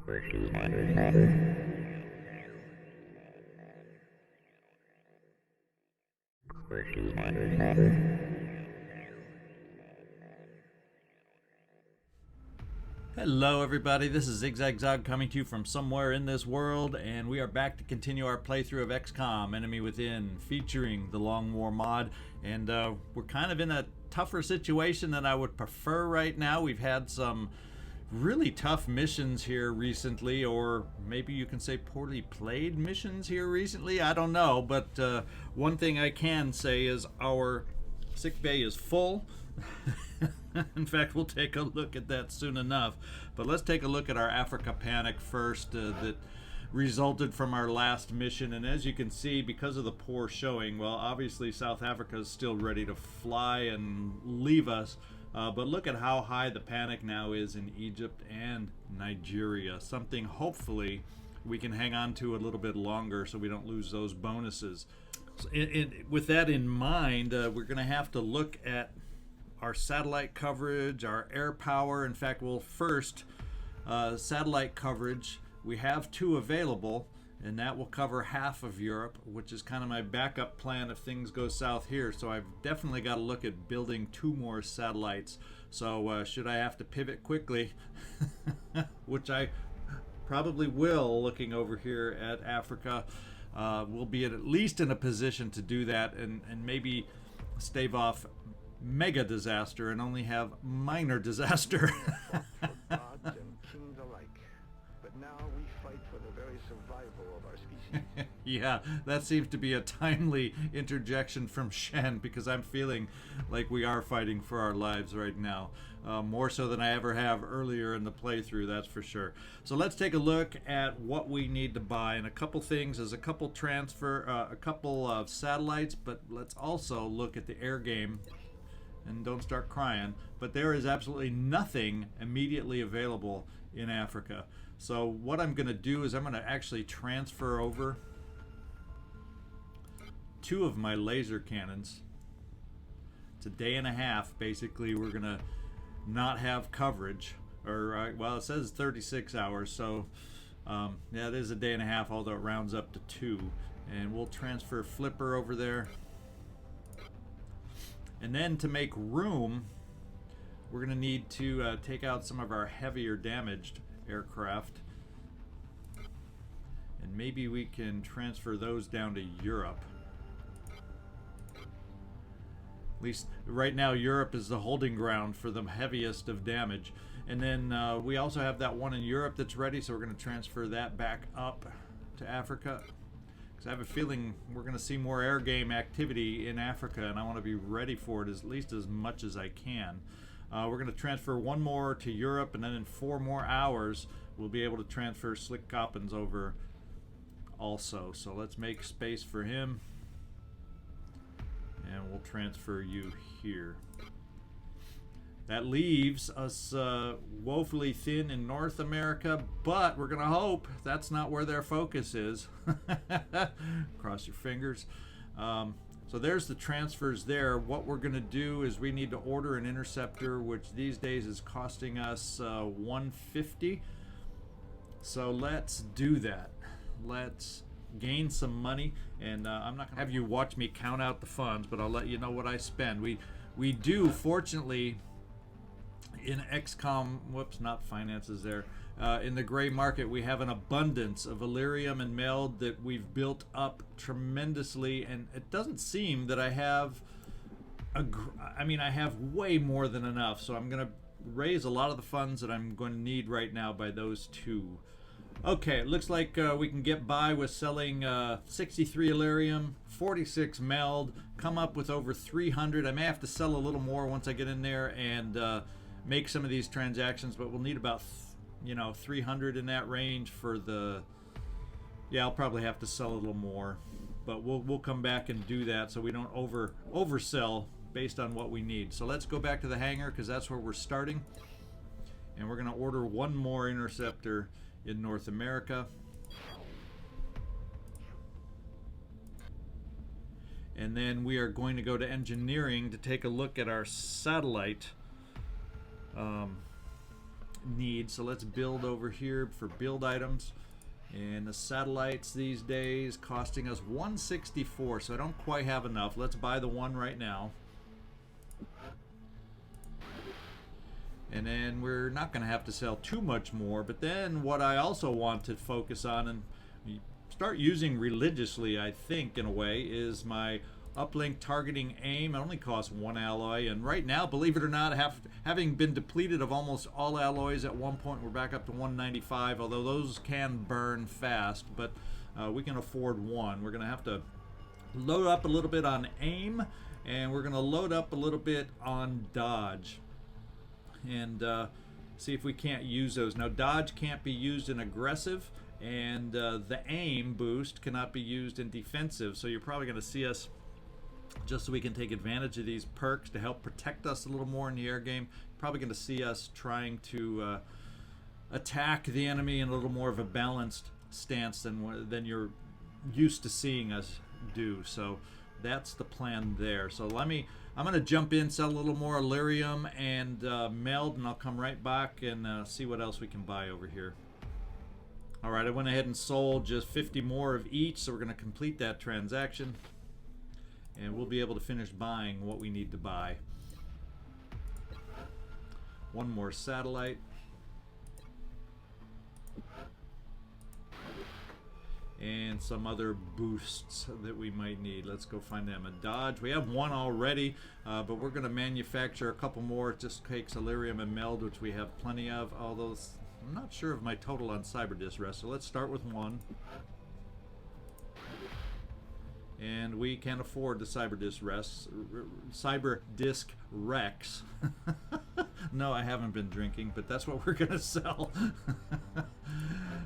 Hello everybody, this is ZigZagZog coming to you from somewhere in this world, and we are back to continue our playthrough of XCom, Enemy Within, featuring the Long War mod, and we're kind of in a tougher situation than I would prefer right now. We've had some really tough missions here recently, or maybe you can say poorly played missions here recently, I don't know, but one thing I can say is our sick bay is full. In fact, we'll take a look at that soon enough. But let's take a look at our Africa panic first that resulted from our last mission. And as you can see, because of the poor showing, well, obviously South Africa is still ready to fly and leave us. But look at how high the panic now is in Egypt and Nigeria. Something hopefully we can hang on to a little bit longer so we don't lose those bonuses. So with that in mind, we're going to have to look at our satellite coverage, our air power. In fact, we'll first satellite coverage. We have 2 available, and that will cover half of Europe, which is kind of my backup plan if things go south here. So I've definitely got to look at building 2 more satellites. So should I have to pivot quickly, which I probably will, looking over here at Africa, we'll be at least in a position to do that and maybe stave off mega disaster and only have minor disaster. Gods and kings alike. But now we fight for the very survival of our species. Yeah, that seems to be a timely interjection from Shen, because I'm feeling like we are fighting for our lives right now. More so than I ever have earlier in the playthrough, that's for sure. So let's take a look at what we need to buy, and a couple things is a couple of satellites, but let's also look at the air game. And don't start crying, but there is absolutely nothing immediately available in Africa. So what I'm going to do is I'm going to actually transfer over 2 of my laser cannons. It's a day and a half. Basically, we're going to not have coverage, or well, it says 36 hours, so yeah, it is a day and a half, although it rounds up to 2. And we'll transfer Flipper over there. And then to make room, we're going to need to take out some of our heavier damaged aircraft. And maybe we can transfer those down to Europe. At least right now, Europe is the holding ground for the heaviest of damage. And then we also have that one in Europe that's ready, so we're going to transfer that back up to Africa. I have a feeling we're going to see more air game activity in Africa, and I want to be ready for it at least as much as I can. We're going to transfer 1 more to Europe, and then in 4 more hours we'll be able to transfer Slick Coppins over also. So let's make space for him, and we'll transfer you here. That leaves us woefully thin in North America, but we're going to hope that's not where their focus is. Cross your fingers. So there's the transfers there. What we're going to do is we need to order an interceptor, which these days is costing us $150. So let's do that. Let's gain some money, and I'm not going to have you watch me count out the funds, but I'll let you know what I spend. We do, fortunately, in XCom, whoops, not finances there, in the gray market, we have an abundance of Illyrium and Meld that we've built up tremendously, and it doesn't seem that I have I have way more than enough, so I'm going to raise a lot of the funds that I'm going to need right now by those 2. Okay, it looks like we can get by with selling 63 Illyrium, 46 Meld, come up with over 300. I may have to sell a little more once I get in there and make some of these transactions, but we'll need about 300 in that range for the... Yeah, I'll probably have to sell a little more, but we'll come back and do that so we don't oversell based on what we need. So let's go back to the hangar, because that's where we're starting, and we're going to order 1 more interceptor in North America. And then we are going to go to engineering to take a look at our satellite need. So let's build over here for build items. And the satellites these days costing us 164, so I don't quite have enough. Let's buy the one right now. And then we're not going to have to sell too much more. But then what I also want to focus on and start using religiously, I think, in a way, is my uplink targeting aim. It only costs 1 alloy. And right now, believe it or not, having been depleted of almost all alloys at one point, we're back up to 195, although those can burn fast. But we can afford one. We're going to have to load up a little bit on aim, and we're going to load up a little bit on dodge. And see if we can't use those. Now, dodge can't be used in aggressive, and the aim boost cannot be used in defensive. So you're probably going to see us, just so we can take advantage of these perks to help protect us a little more in the air game, probably going to see us trying to attack the enemy in a little more of a balanced stance than you're used to seeing us do. So that's the plan there. So I'm going to jump in, sell a little more Illyrium and meld, and I'll come right back and see what else we can buy over here. All right, I went ahead and sold just 50 more of each, so we're going to complete that transaction, and we'll be able to finish buying what we need to buy. One more satellite. And some other boosts that we might need. Let's go find them. A dodge. We have one already, but we're going to manufacture a couple more. It just takes Illyrium and meld, which we have plenty of. Although I'm not sure of my total on cyber disc rest, so let's start with one. And we can afford the cyber disc rest. Cyber disc Rex. No, I haven't been drinking, but that's what we're going to sell.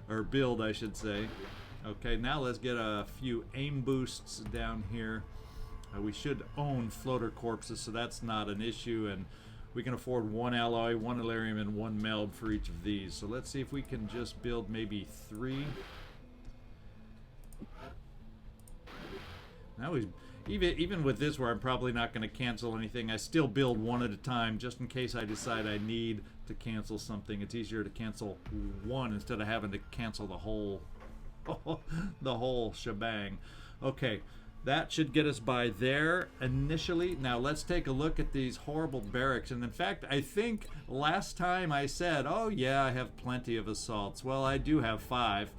Or build, I should say. Okay, now let's get a few aim boosts down here. We should own floater corpses, so that's not an issue, and we can afford one alloy, one Illyrium, and one meld for each of these. So let's see if we can just build maybe 3. Now even with this, where I'm probably not going to cancel anything, I still build one at a time just in case I decide I need to cancel something. It's easier to cancel one instead of having to cancel the whole shebang. Okay, that should get us by there initially. Now let's take a look at these horrible barracks. And in fact, I think last time I said, oh yeah, I have plenty of assaults. Well, I do have 5.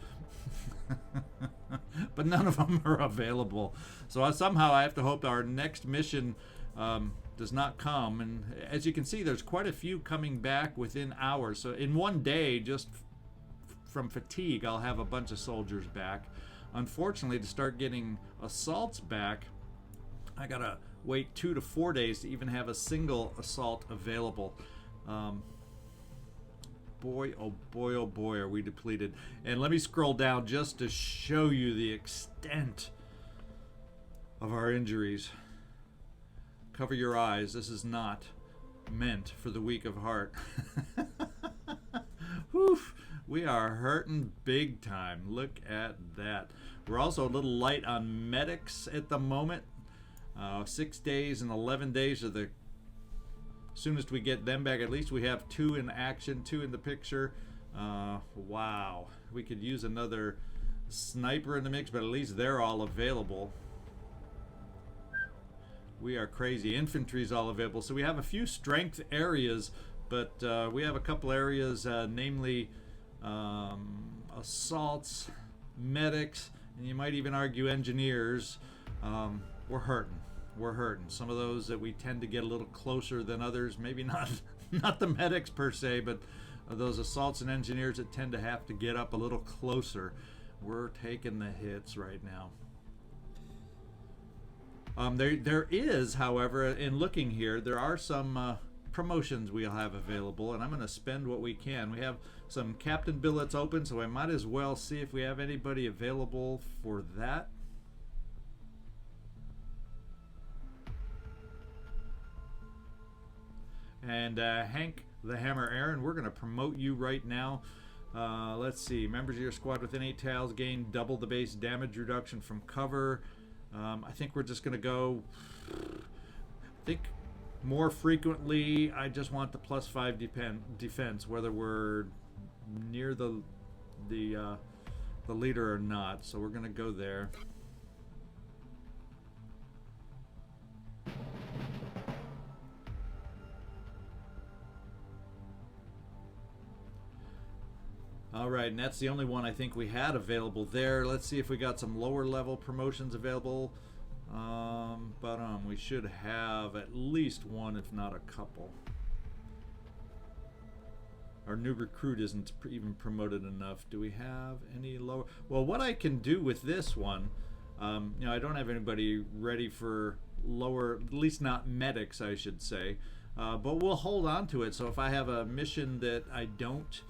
But none of them are available. So somehow I have to hope our next mission does not come. And as you can see, there's quite a few coming back within hours. So in one day, just from fatigue, I'll have a bunch of soldiers back. Unfortunately, to start getting assaults back, I gotta wait 2 to 4 days to even have a single assault available. Boy, oh boy, oh boy, are we depleted. And let me scroll down just to show you the extent of our injuries. Cover your eyes. This is not meant for the weak of heart. Whew. We are hurting big time. Look at that. We're also a little light on medics at the moment. 6 days and 11 days are the soonest we get them back. At least we have 2 in action, 2 in the picture. Wow. We could use another sniper in the mix, but at least they're all available. We are crazy. Infantry's all available. So we have a few strength areas, but we have a couple areas, namely assaults, medics, and you might even argue engineers. We're hurting. Some of those that we tend to get a little closer than others, maybe not the medics per se, but those assaults and engineers that tend to have to get up a little closer. We're taking the hits right now. There is, however, in looking here, there are some promotions we'll have available, and I'm going to spend what we can. We have some captain billets open, so I might as well see if we have anybody available for that. And Hank the Hammer Aaron, we're going to promote you right now. Let's see. Members of your squad within 8 tiles gain double the base damage reduction from cover. I think we're just going to go... I think More frequently, I just want the +5 defense, whether we're near the leader or not. So we're gonna go there. All right, and that's the only one I think we had available there. Let's see if we got some lower level promotions available. We should have at least one, if not a couple. Our new recruit isn't even promoted enough. Do we have any lower? Well, what I can do with this one, you know, I don't have anybody ready for lower, at least not medics, I should say. But we'll hold on to it. So if I have a mission that I don't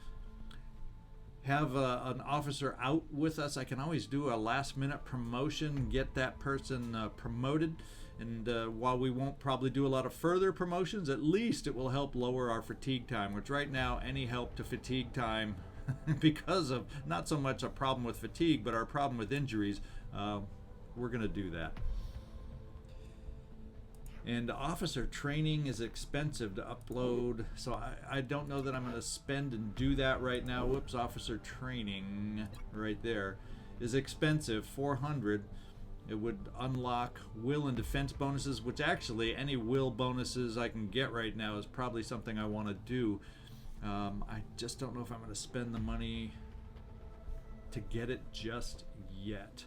have an officer out with us, I can always do a last minute promotion, get that person promoted, and while we won't probably do a lot of further promotions, at least it will help lower our fatigue time, which right now any help to fatigue time because of not so much a problem with fatigue but our problem with injuries, we're gonna do that. And officer training is expensive to upload, so I don't know that I'm going to spend and do that right now. Whoops, officer training right there is expensive, 400. It would unlock will and defense bonuses, which actually any will bonuses I can get right now is probably something I want to do. I just don't know if I'm going to spend the money to get it just yet.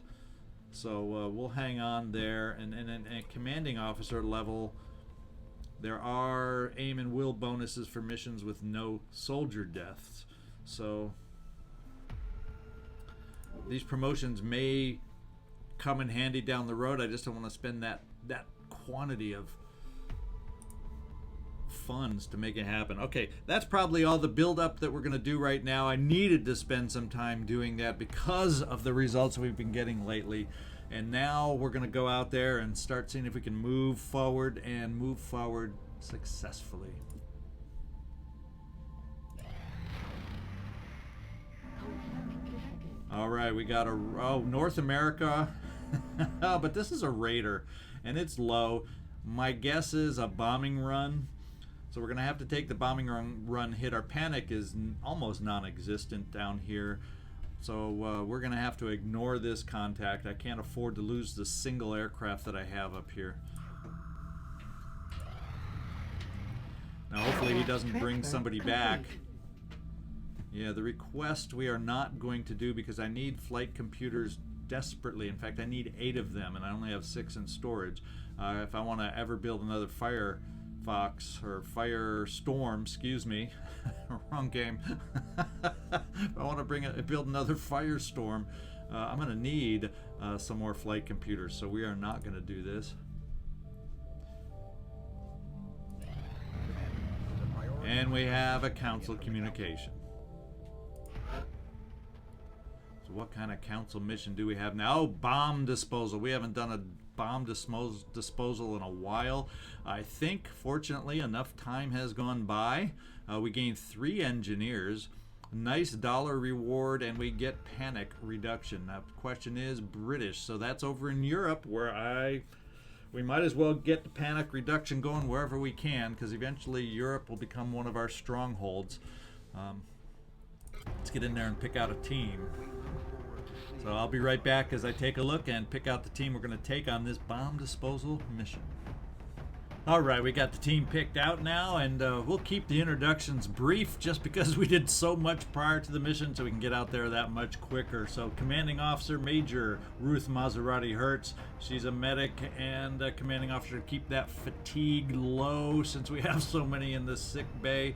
So we'll hang on there, and at commanding officer level, there are aim and will bonuses for missions with no soldier deaths. So these promotions may come in handy down the road. I just don't want to spend that quantity of funds to make it happen. Okay, that's probably all the build up that we're going to do right now. I needed to spend some time doing that because of the results we've been getting lately, and now we're going to go out there and start seeing if we can move forward and move forward successfully. All right, we got a North America. But this is a raider and it's low. My guess is a bombing run. So we're going to have to take the bombing run hit. Our panic is almost non-existent down here. So we're going to have to ignore this contact. I can't afford to lose the single aircraft that I have up here. Now hopefully he doesn't bring somebody back. Yeah, the request we are not going to do because I need flight computers desperately. In fact, I need 8 of them and I only have 6 in storage. If I want to ever build another Firefox or Firestorm, excuse me, wrong game. If I want to build another Firestorm, I'm going to need some more flight computers, so we are not going to do this. And we have a council communication. So what kind of council mission do we have now? Oh, bomb disposal. We haven't done a bomb disposal in a while. I think, fortunately, enough time has gone by. We gained 3 engineers, nice dollar reward, and we get panic reduction. Now, the question is British, so that's over in Europe, where we might as well get the panic reduction going wherever we can, because eventually Europe will become one of our strongholds. Let's get in there and pick out a team. So I'll be right back as I take a look and pick out the team we're going to take on this bomb disposal mission. Alright, we got the team picked out now, and we'll keep the introductions brief just because we did so much prior to the mission so we can get out there that much quicker. So Commanding Officer Major Ruth Maserati Hertz. She's a medic and a commanding officer to keep that fatigue low since we have so many in the sick bay.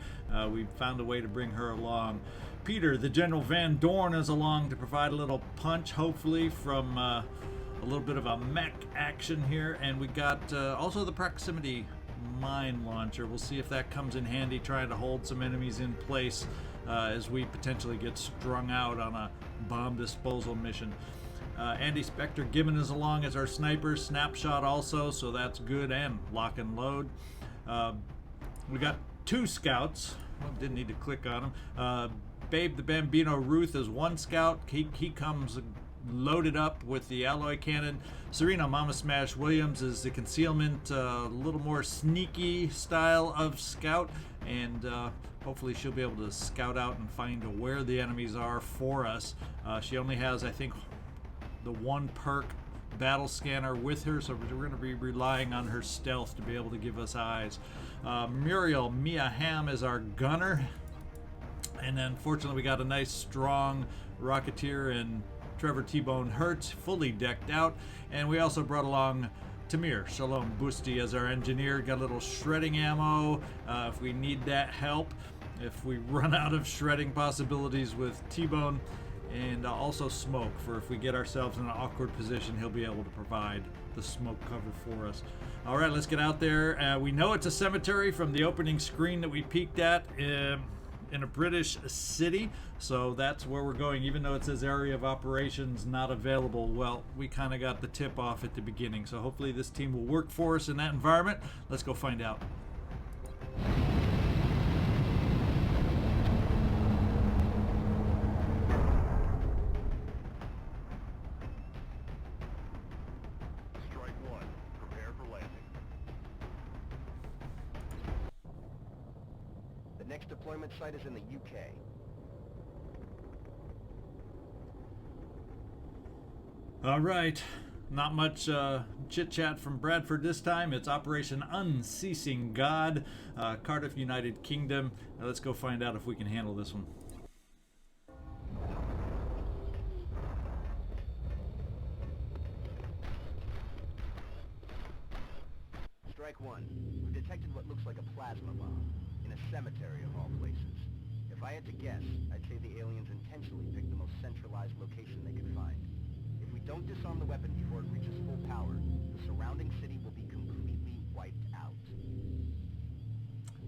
We found a way to bring her along. Peter, the General Van Doorn, is along to provide a little punch, hopefully, from a little bit of a mech action here. And we got also the proximity mine launcher. We'll see if that comes in handy, trying to hold some enemies in place as we potentially get strung out on a bomb disposal mission. Andy Spector Gibbon is along as our sniper. Snapshot also, so that's good, and lock and load. We got 2 scouts. Well, didn't need to click on them. Babe the Bambino Ruth is 1 scout. He comes loaded up with the alloy cannon. Serena, Mama Smash Williams is the concealment, a little more sneaky style of scout, and hopefully she'll be able to scout out and find where the enemies are for us. She only has, I think, the one perk battle scanner with her, so we're going to be relying on her stealth to be able to give us eyes. Mariel, Mia Hamm is our gunner, and then fortunately we got a nice strong Rocketeer and Trevor T-Bone Hurt fully decked out, and we also brought along Tamir, Shalom, Busty as our engineer. Got a little shredding ammo if we need that help, if we run out of shredding possibilities with T-Bone, and also smoke for if we get ourselves in an awkward position, he'll be able to provide the smoke cover for us. All right, let's get out there. We know it's a cemetery from the opening screen that we peeked at in a British city, so that's where we're going. Even though it says area of operations not available, well, we kind of got the tip off at the beginning, so hopefully this team will work for us in that environment. Let's go find out. Next deployment site is in the UK. All right, not much chit-chat from Bradford this time. It's Operation Unceasing God, Cardiff, United Kingdom. Now let's go find out if we can handle this one. Strike one. We've detected what looks like a plasma bomb in a cemetery of all places. If I had to guess, I'd say the aliens intentionally picked the most centralized location they could find. If we don't disarm the weapon before it reaches full power, the surrounding city will be completely wiped out.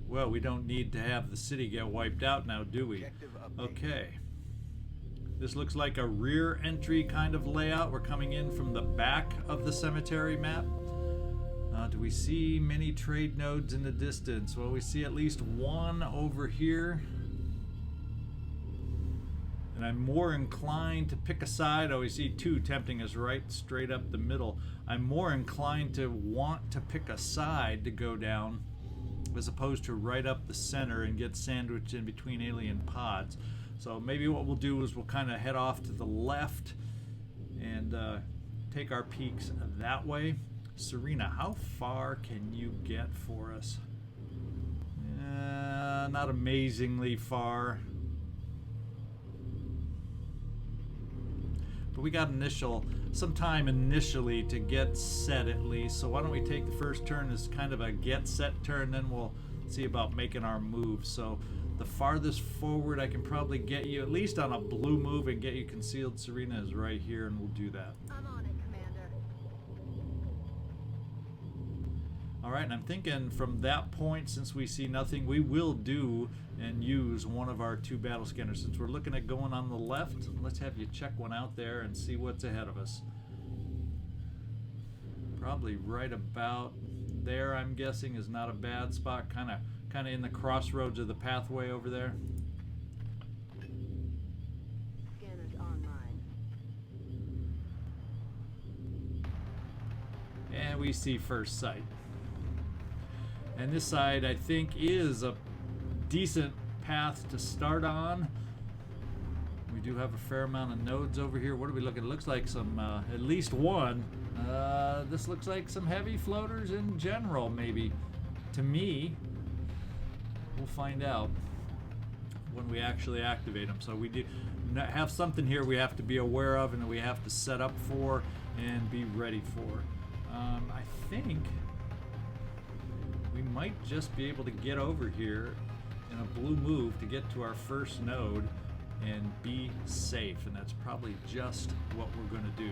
Well, we don't need to have the city get wiped out now, do we? Okay. This looks like a rear entry kind of layout. We're coming in from the back of the cemetery map. Do we see many trade nodes in the distance? Well, we see at least one over here. And I'm more inclined to pick a side. Oh, we see two tempting us right straight up the middle. I'm more inclined to want to pick a side to go down as opposed to right up the center and get sandwiched in between alien pods. So maybe what we'll do is we'll kind of head off to the left and take our peeks that way. Serena, how far can you get for us? Not amazingly far. But we got some time initially to get set at least. So why don't we take the first turn as kind of a get set turn, then we'll see about making our move. So the farthest forward I can probably get you, at least on a blue move and get you concealed, Serena, is right here, and we'll do that. I'm on it, Commander. All right, and I'm thinking from that point, since we see nothing, we will do and use one of our two battle scanners. Since we're looking at going on the left, let's have you check one out there and see what's ahead of us. Probably right about there, I'm guessing, is not a bad spot. Kind of in the crossroads of the pathway over there. Scanner's online. And we see first sight. And this side, I think, is a decent path to start on. We do have a fair amount of nodes over here. What are we looking? It looks like some, at least one. This looks like some heavy floaters in general, maybe. To me, we'll find out when we actually activate them. So we do have something here we have to be aware of and that we have to set up for and be ready for. I think we might just be able to get over here in a blue move to get to our first node and be safe, and that's probably just what we're going to do.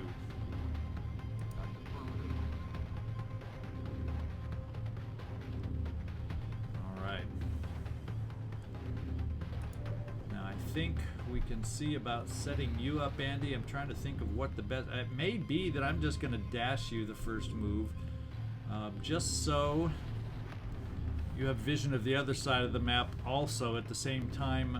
Alright. Now I think we can see about setting you up, Andy. I'm trying to think of what the best... It may be that I'm just going to dash you the first move, just so you have vision of the other side of the map also at the same time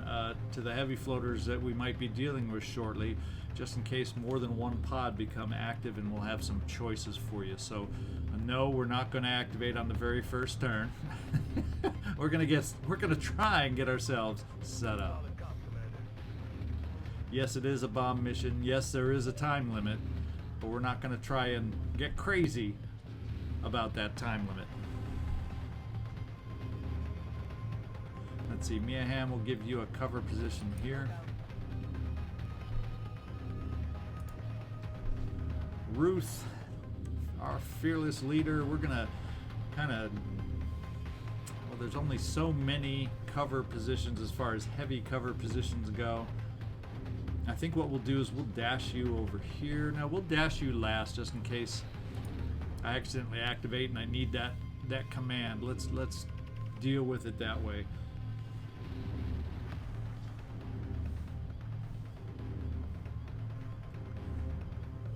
to the heavy floaters that we might be dealing with shortly, just in case more than one pod become active, and we'll have some choices for you. So no, we're not going to activate on the very first turn. we're gonna try and get ourselves set up. Yes, it is a bomb mission. Yes, there is a time limit, but we're not going to try and get crazy about that time limit. Let's see, Hamm will give you a cover position here. Ruth, our fearless leader, we're gonna kind of, well, there's only so many cover positions as far as heavy cover positions go. I think what we'll do is we'll dash you over here. Now we'll dash you last just in case I accidentally activate and I need that command. Let's deal with it that way.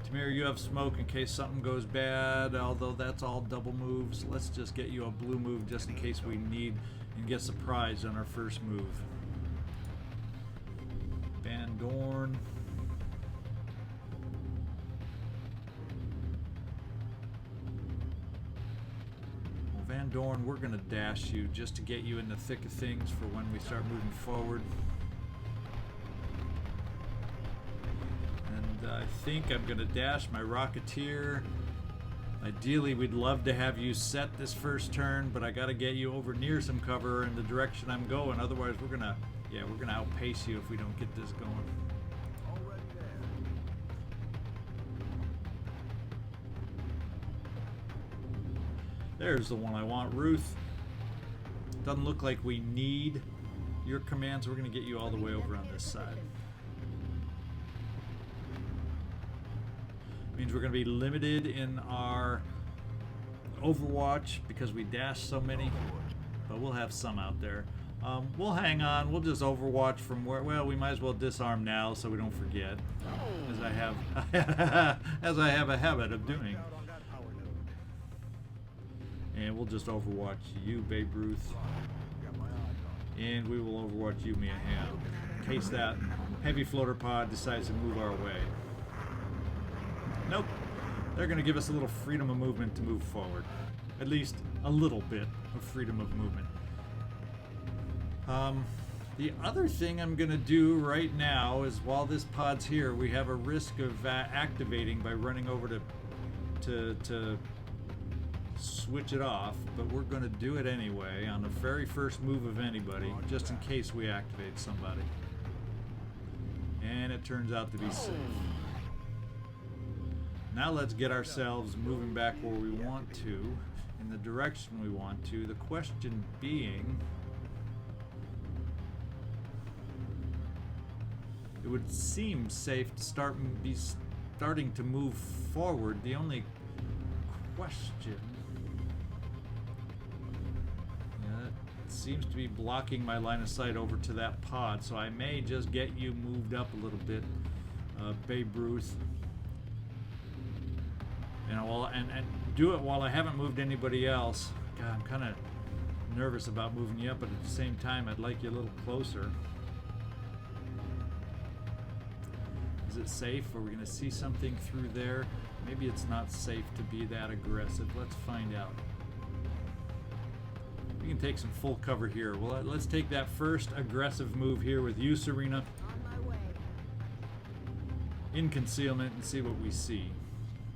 Tamir, you have smoke in case something goes bad, although that's all double moves. Let's just get you a blue move just in case we need and get surprised on our first move. Doorn. Well, Doorn, we're going to dash you just to get you in the thick of things for when we start moving forward. And I think I'm going to dash my Rocketeer. Ideally, we'd love to have you set this first turn, but I got to get you over near some cover in the direction I'm going. Otherwise, we're going to outpace you if we don't get this going. Already there. There's the one I want, Ruth. Doesn't look like we need your commands. We're going to get you all the way over on this side. Means we're going to be limited in our Overwatch because we dash so many, but we'll have some out there. We'll hang on. We'll just Overwatch from where. Well, we might as well disarm now so we don't forget, as I have a habit of doing. And we'll just Overwatch you, Babe Ruth, and we will Overwatch you, Hamm, in case that heavy floater pod decides to move our way. Nope. They're going to give us a little freedom of movement to move forward. At least a little bit of freedom of movement. The other thing I'm going to do right now is while this pod's here, we have a risk of activating by running over to switch it off, but we're going to do it anyway on the very first move of anybody, just in case we activate somebody. And it turns out to be safe. Now let's get ourselves moving back where we want to, in the direction we want to. The question being, it would seem safe to starting to move forward. The only question, it seems to be blocking my line of sight over to that pod, so I may just get you moved up a little bit, Babe Ruth. You know, and do it while I haven't moved anybody else. God, I'm kind of nervous about moving you up, but at the same time, I'd like you a little closer. Is it safe? Are we going to see something through there? Maybe it's not safe to be that aggressive. Let's find out. We can take some full cover here. Well, let's take that first aggressive move here with you, Serena, On my way. in concealment, and see what we see.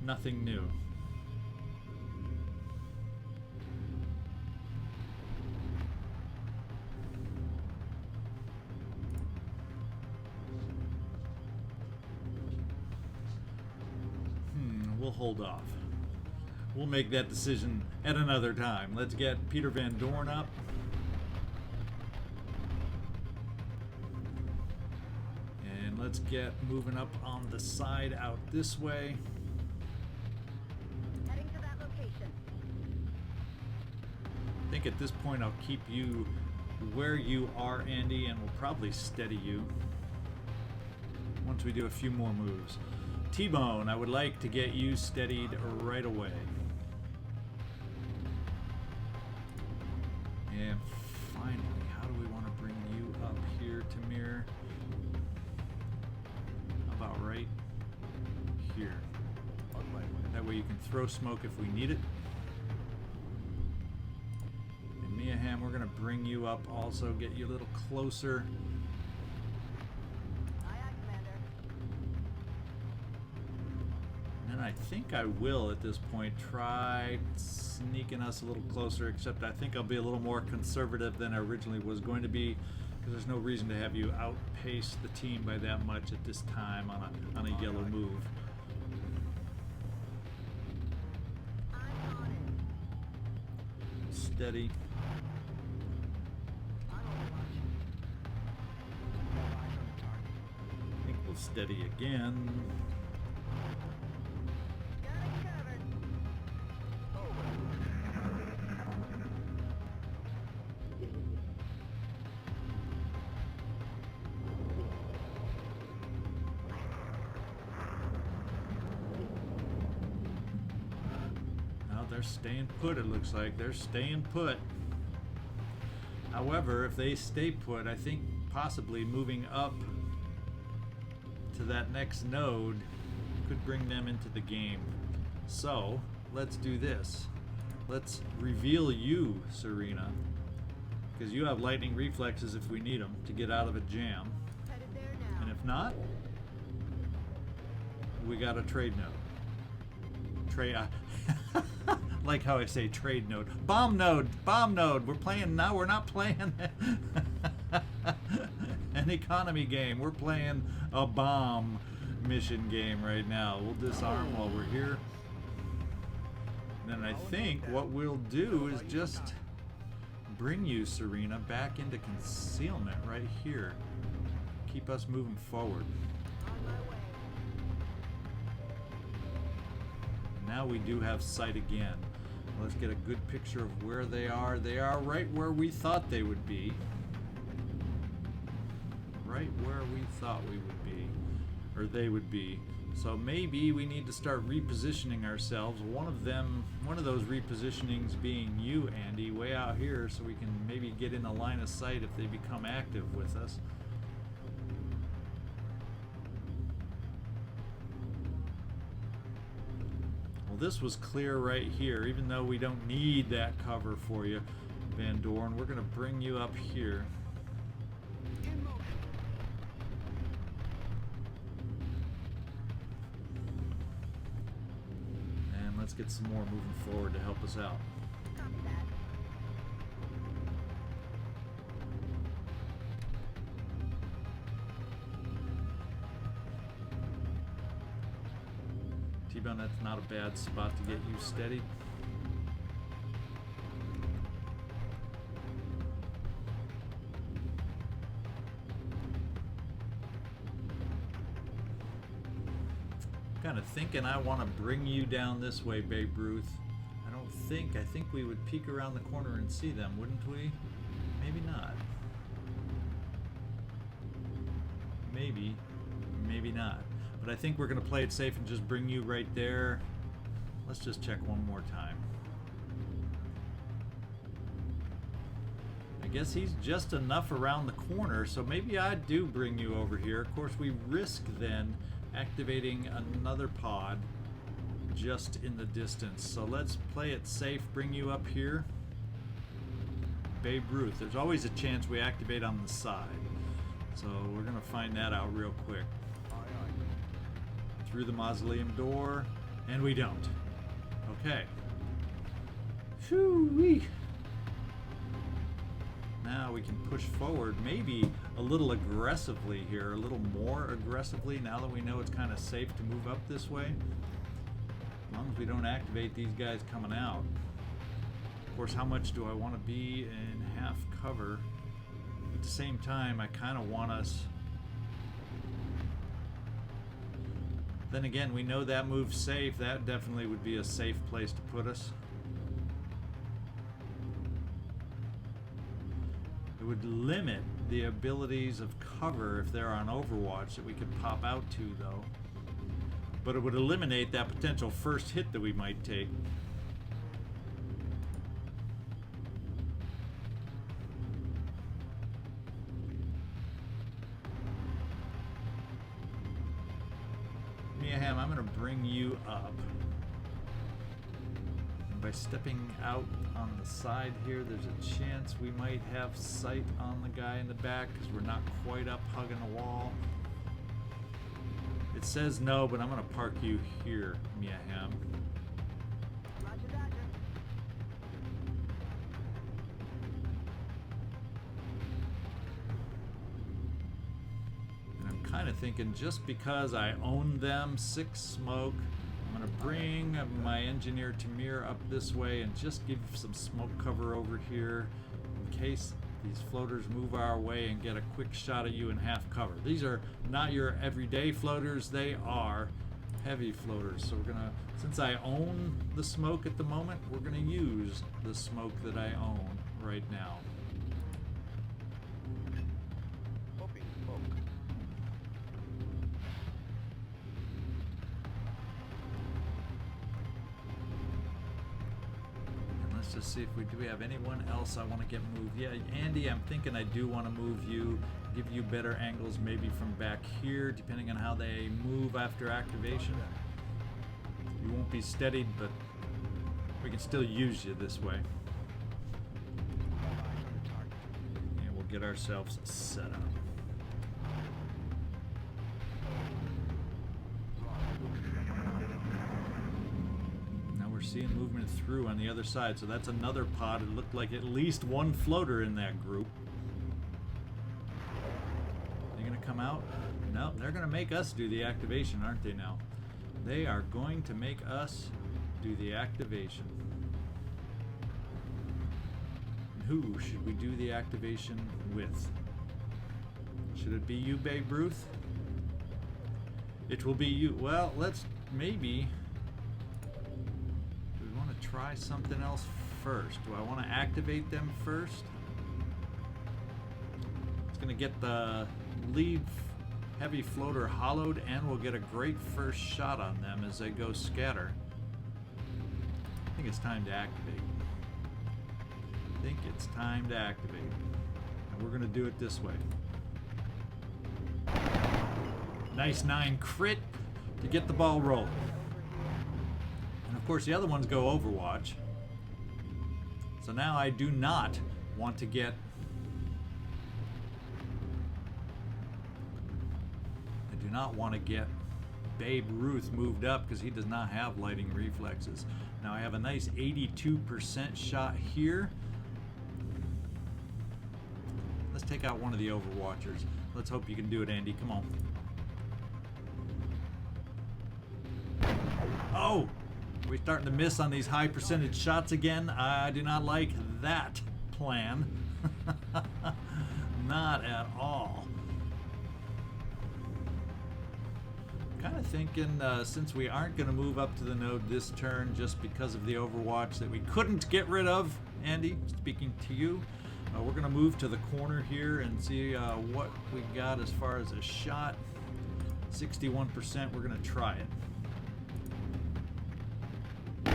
Nothing new. We'll hold off. We'll make that decision at another time. Let's get Peter Van Doorn up. And let's get moving up on the side out this way. Heading to that location. I think at this point I'll keep you where you are, Andy, and we'll probably steady you once we do a few more moves. T-Bone, I would like to get you steadied right away. here. That way you can throw smoke if we need it. And Hamm, we're going to bring you up also, get you a little closer. Aye, aye, Commander. And I think I will at this point try sneaking us a little closer, except I think I'll be a little more conservative than I originally was going to be, because there's no reason to have you outpace the team by that much at this time on a yellow move. I'm on it. Steady. I'm overwatch. I think we'll steady again. Got it covered. Now they're staying put, it looks like. They're staying put. However, if they stay put, I think possibly moving up to that next node could bring them into the game. So, let's do this. Let's reveal you, Serena, because you have lightning reflexes if we need them to get out of a jam. Headed there now. And if not, we got a trade node. Like how I say trade node. Bomb node! Bomb node! We're playing now, we're not playing an economy game. We're playing a bomb mission game right now. We'll disarm while we're here. And then I think what we'll do is just bring you, Serena, back into concealment right here. Keep us moving forward. On my way. Now we do have sight again. Let's get a good picture of where they are. They are right where we thought they would be. Right where we thought we would be. Or they would be. So maybe we need to start repositioning ourselves. One of those repositionings being you, Andy, way out here, so we can maybe get in a line of sight if they become active with us. Well, this was clear right here, even though we don't need that cover for you, Van Doorn. We're going to bring you up here. And let's get some more moving forward to help us out. Copy that. T-Bone, that's not a bad spot to get you steadied. Kind of thinking I want to bring you down this way, Babe Ruth. I think we would peek around the corner and see them, wouldn't we? Maybe not. Maybe, maybe not. But I think we're going to play it safe and just bring you right there. Let's just check one more time. I guess he's just enough around the corner, so maybe I do bring you over here. Of course, we risk then activating another pod just in the distance. So let's play it safe, bring you up here. Babe Ruth, there's always a chance we activate on the side. So we're going to find that out real quick. Through the mausoleum door, and we don't. Okay. Whew-wee. Now we can push forward, maybe a little aggressively here, a little more aggressively now that we know it's kind of safe to move up this way. As long as we don't activate these guys coming out. Of course, how much do I want to be in half cover? At the same time, I kind of want us... Then again, we know that move's safe. That definitely would be a safe place to put us. It would limit the abilities of cover if they're on Overwatch that we could pop out to, though. But it would eliminate that potential first hit that we might take. Hamm, I'm going to bring you up. And by stepping out on the side here, there's a chance we might have sight on the guy in the back because we're not quite up hugging the wall. It says no, but I'm going to park you here, Hamm. Roger that. And I'm kind of thinking just because I own them, 6 smoke, I'm going to bring my engineer Tamir up this way and just give some smoke cover over here in case these floaters move our way and get a quick shot at you in half cover. These are not your everyday floaters, they are heavy floaters. So we're gonna, since I own the smoke at the moment, we're gonna use the smoke that I own right now. Hoping smoke. And let's just see if do we have anyone else I want to get moved. Yeah, Andy, I'm thinking I do want to move you, give you better angles maybe from back here, depending on how they move after activation. You won't be steadied, but we can still use you this way. And we'll get ourselves set up. Now we're seeing movement through on the other side, so that's another pod. It looked like at least one floater in that group. They're gonna come out? No, they're gonna make us do the activation, aren't they now? They are going to make us do the activation. And who should we do the activation with? Should it be you, Babe Ruth? It will be you. Well, let's maybe... Do we want to try something else first? Do I want to activate them first? It's going to get the lead heavy floater hollowed, and we'll get a great first shot on them as they go scatter. I think it's time to activate. I think it's time to activate. And we're going to do it this way. Nice 9 crit to get the ball rolling. And of course the other ones go Overwatch. So now I do not want to get... not want to get Babe Ruth moved up because he does not have lighting reflexes. Now I have a nice 82% shot here. Let's take out one of the Overwatchers. Let's hope you can do it, Andy. Come on. Oh! We're starting to miss on these high percentage shots again. I do not like that plan. Not at all. Kind of thinking since we aren't going to move up to the node this turn just because of the Overwatch that we couldn't get rid of, Andy, speaking to you, we're going to move to the corner here and see what we got as far as a shot. 61%, we're going to try it.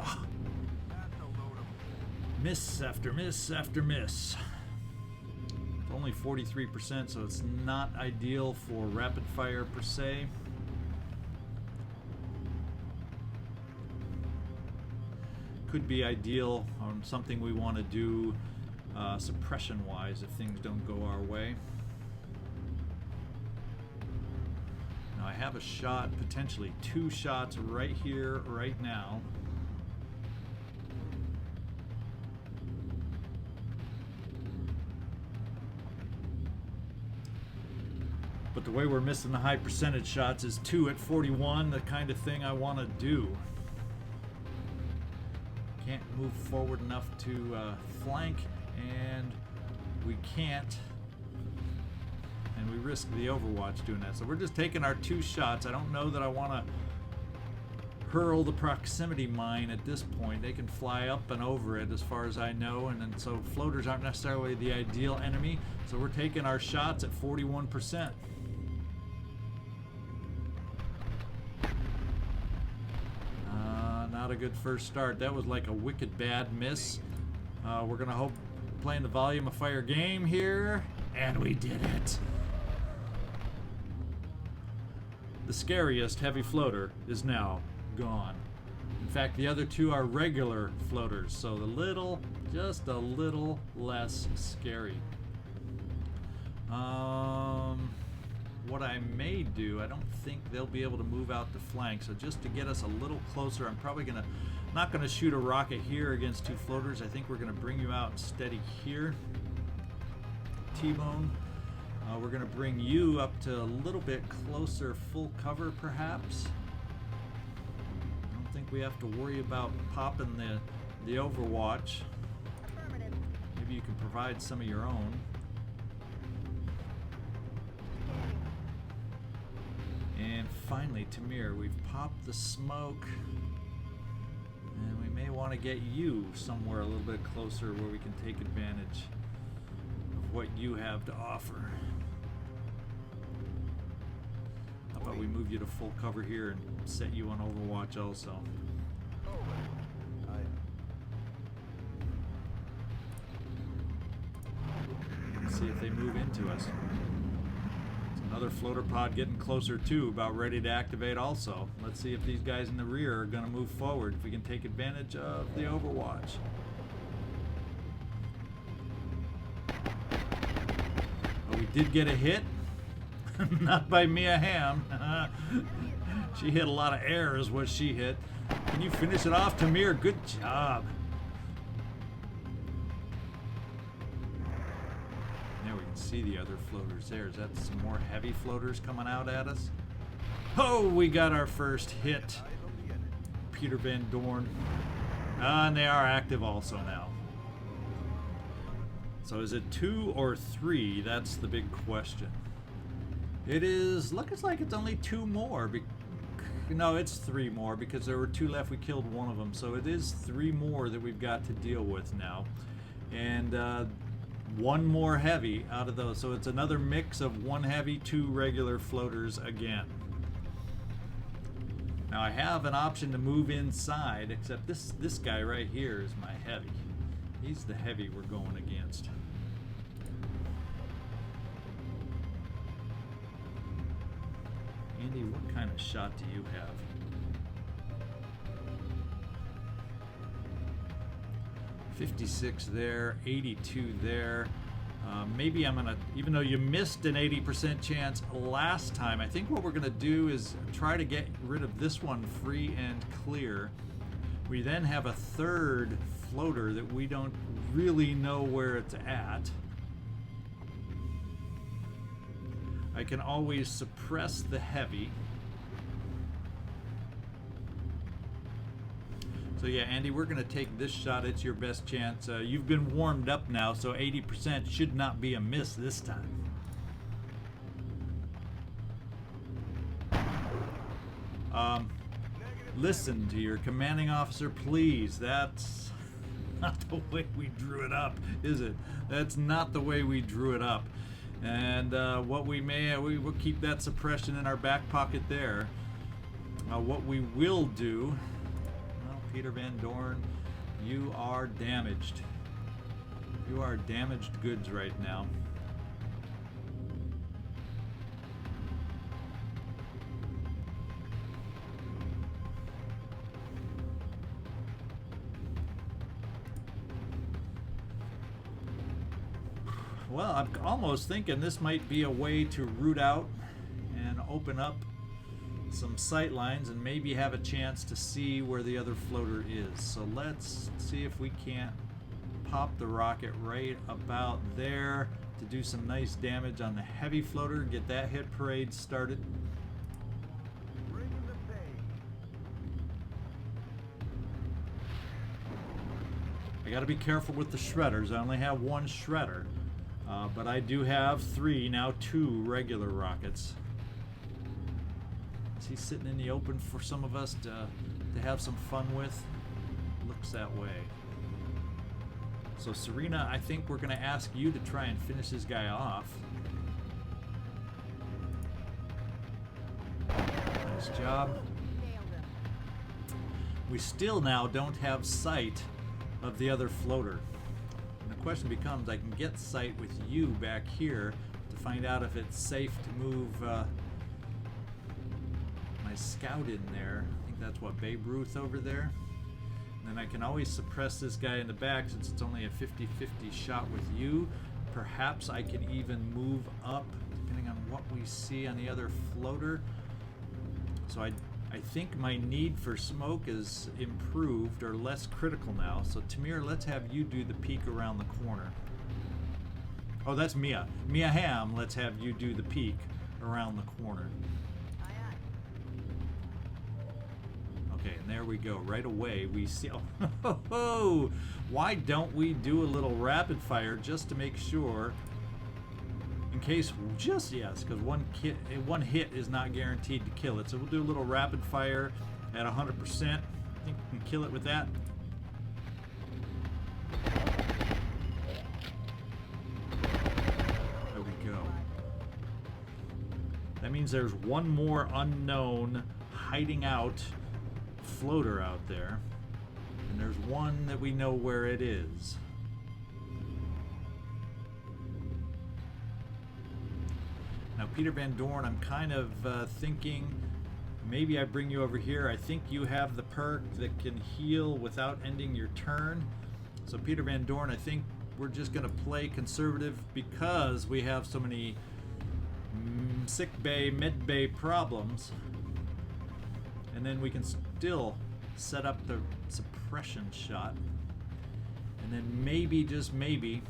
Oh. Miss after miss after miss. Only 43%, so it's not ideal for rapid fire per se. Could be ideal on something we want to do suppression wise if things don't go our way. Now I have a shot, potentially 2 shots right here, right now. But the way we're missing the high percentage shots is 2 at 41, the kind of thing I want to do. Can't move forward enough to flank, and we can't. And we risk the Overwatch doing that. So we're just taking our 2 shots. I don't know that I want to hurl the proximity mine at this point. They can fly up and over it as far as I know, and then so floaters aren't necessarily the ideal enemy. So we're taking our shots at 41%. Not a good first start. That was like a wicked bad miss. We're gonna hope playing the volume of fire game here, and we did it. The the scariest heavy floater is now gone. In fact, the other two are regular floaters, so just a little less scary. What I may do, I don't think they'll be able to move out the flank, so just to get us a little closer, I'm probably not gonna shoot a rocket here against two floaters. I think we're gonna bring you out steady here. T-Bone. We're gonna bring you up to a little bit closer, full cover perhaps. I don't think we have to worry about popping the overwatch. Affirmative. Maybe you can provide some of your own. And finally, Tamir, we've popped the smoke. And we may want to get you somewhere a little bit closer where we can take advantage of what you have to offer. How about we move you to full cover here and set you on overwatch also? Let's see if they move into us. Another floater pod getting closer too, about ready to activate also. Let's see if these guys in the rear are going to move forward, if we can take advantage of the overwatch. Oh, we did get a hit. Not by Mia Hamm. She hit a lot of air is what she hit. Can you finish it off, Tamir? Good job. See the other floaters there. Is that some more heavy floaters coming out at us? Oh, we got our first hit. Peter Van Doorn. And they are active also now. So is it 2 or 3? That's the big question. It is, looks like it's only 2 more. No, it's 3 more because there were 2 left. We killed one of them. So it is 3 more that we've got to deal with now. And 1 more heavy out of those, so it's another mix of 1 heavy, 2 regular floaters again. Now I have an option to move inside, except this guy right here is my heavy. He's the heavy we're going against. Andy, what kind of shot do you have? 56 there, 82 there. Maybe I'm gonna, even though you missed an 80% chance last time, I think what we're gonna do is try to get rid of this one free and clear. We then have a 3rd floater that we don't really know where it's at. I can always suppress the heavy. So yeah, Andy, we're going to take this shot. It's your best chance. You've been warmed up now, so 80% should not be a miss this time. Listen to your commanding officer, please. That's not the way we drew it up, is it? That's not the way we drew it up. And what we will keep that suppression in our back pocket there. What we will do... Peter Van Doorn, you are damaged. You are damaged goods right now. Well, I'm almost thinking this might be a way to root out and open up some sight lines and maybe have a chance to see where the other floater is. So let's see if we can't pop the rocket right about there to do some nice damage on the heavy floater, get that hit parade started. I got to be careful with the shredders. I only have 1 shredder, but I do have 3, now 2 regular rockets. He's sitting in the open for some of us to have some fun with. Looks that way. So Serena, I think we're going to ask you to try and finish this guy off. Nice job. We still now don't have sight of the other floater. And the question becomes, I can get sight with you back here to find out if it's safe to move my scout in there. I think that's what, Babe Ruth over there. And then I can always suppress this guy in the back since it's only a 50-50 shot with you. Perhaps I can even move up depending on what we see on the other floater. So I think my need for smoke is improved or less critical now. So Tamir, let's have you do the peek around the corner. Oh, that's Mia. Mia Hamm, let's have you do the peek around the corner. Aye, aye. Okay, and there we go. Right away we see, oh, why don't we do a little rapid fire just to make sure, in case, just yes, because one hit is not guaranteed to kill it. So we'll do a little rapid fire at 100%. I think we can kill it with that. There we go. That means there's one more unknown hiding out floater out there. And there's one that we know where it is. Now, Peter Van Doorn, I'm kind of thinking maybe I bring you over here. I think you have the perk that can heal without ending your turn. So, Peter Van Doorn, I think we're just going to play conservative because we have so many sick bay, med bay problems. And then we can still set up the suppression shot. And then maybe, just maybe,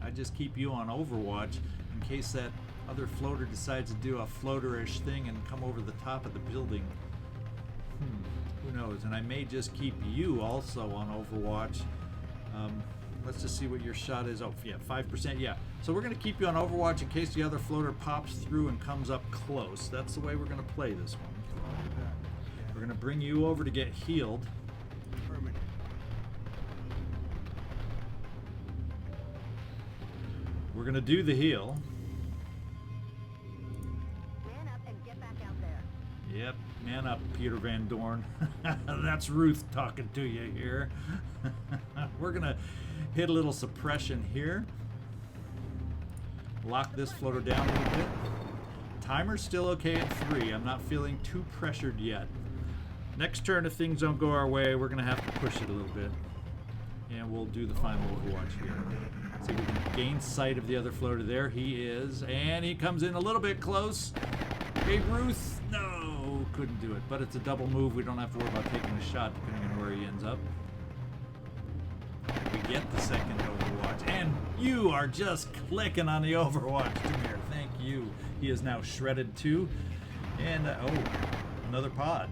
I just keep you on Overwatch in case that other floater decides to do a floater-ish thing and come over the top of the building. Who knows? And I may just keep you also on Overwatch. Let's just see what your shot is. Oh, yeah, 5%. Yeah. So we're going to keep you on Overwatch in case the other floater pops through and comes up close. That's the way we're going to play this one. We're going to bring you over to get healed. We're going to do the heal. Man up and get back out there. Yep, man up, Peter Van Doorn. That's Ruth talking to you here. We're going to hit a little suppression here. Lock this floater down a little bit. Timer's still okay at 3. I'm not feeling too pressured yet. Next turn, if things don't go our way, we're going to have to push it a little bit. And we'll do the final Overwatch here. See if we can gain sight of the other floater. There he is. And he comes in a little bit close. Babe Ruth, no, couldn't do it. But it's a double move. We don't have to worry about taking a shot depending on where he ends up. We get the second Overwatch. And you are just clicking on the Overwatch, Tamir. Thank you. He is now shredded too. And, oh, another pod.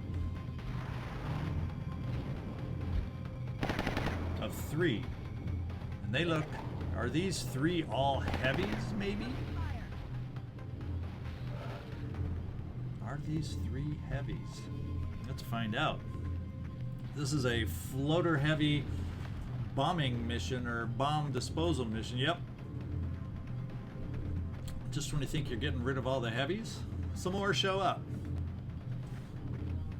Of 3. And they look, are these 3 all heavies, maybe? Are these 3 heavies? Let's find out. This is a floater heavy bombing mission or bomb disposal mission. Yep. Just when you think you're getting rid of all the heavies, some more show up.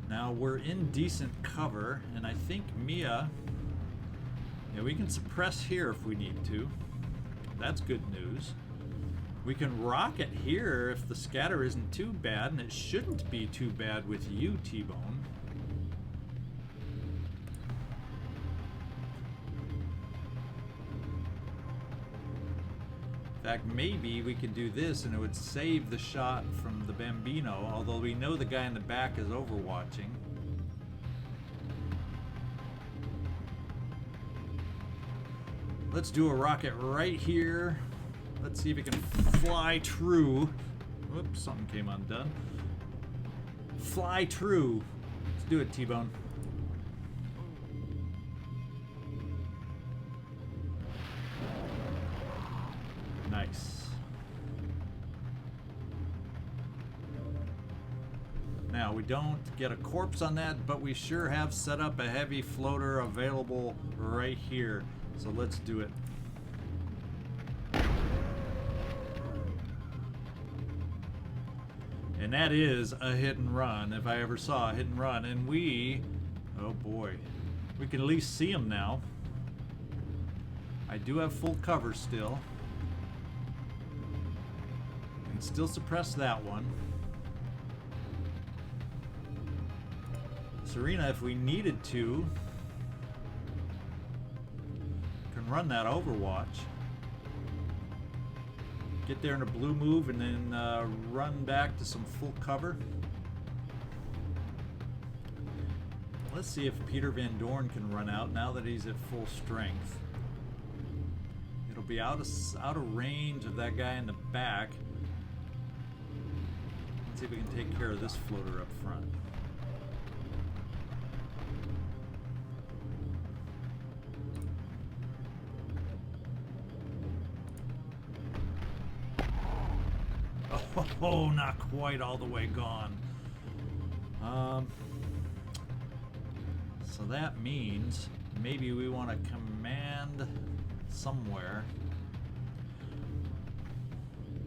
Now we're in decent cover, and I think Mia, yeah, we can suppress here if we need to. That's good news. We can rocket here if the scatter isn't too bad, and it shouldn't be too bad with you, T-Bone. In fact, maybe we could do this and it would save the shot from the Bambino, although we know the guy in the back is overwatching. Let's do a rocket right here. Let's see if it can fly true. Whoops, something came undone. Fly true. Let's do it, T-Bone. Nice. Now, we don't get a corpse on that, but we sure have set up a heavy floater available right here. So let's do it. And that is a hit and run, if I ever saw a hit and run. And we, oh boy, we can at least see him now. I do have full cover still. I can still suppress that one. Serena, if we needed to, can run that Overwatch. Get there in a blue move and then run back to some full cover. Let's see if Peter Van Doorn can run out now that he's at full strength. It'll be out of range of that guy in the back. Let's see if we can take care of this floater up front. Oh, not quite all the way gone. So that means maybe we want to command somewhere.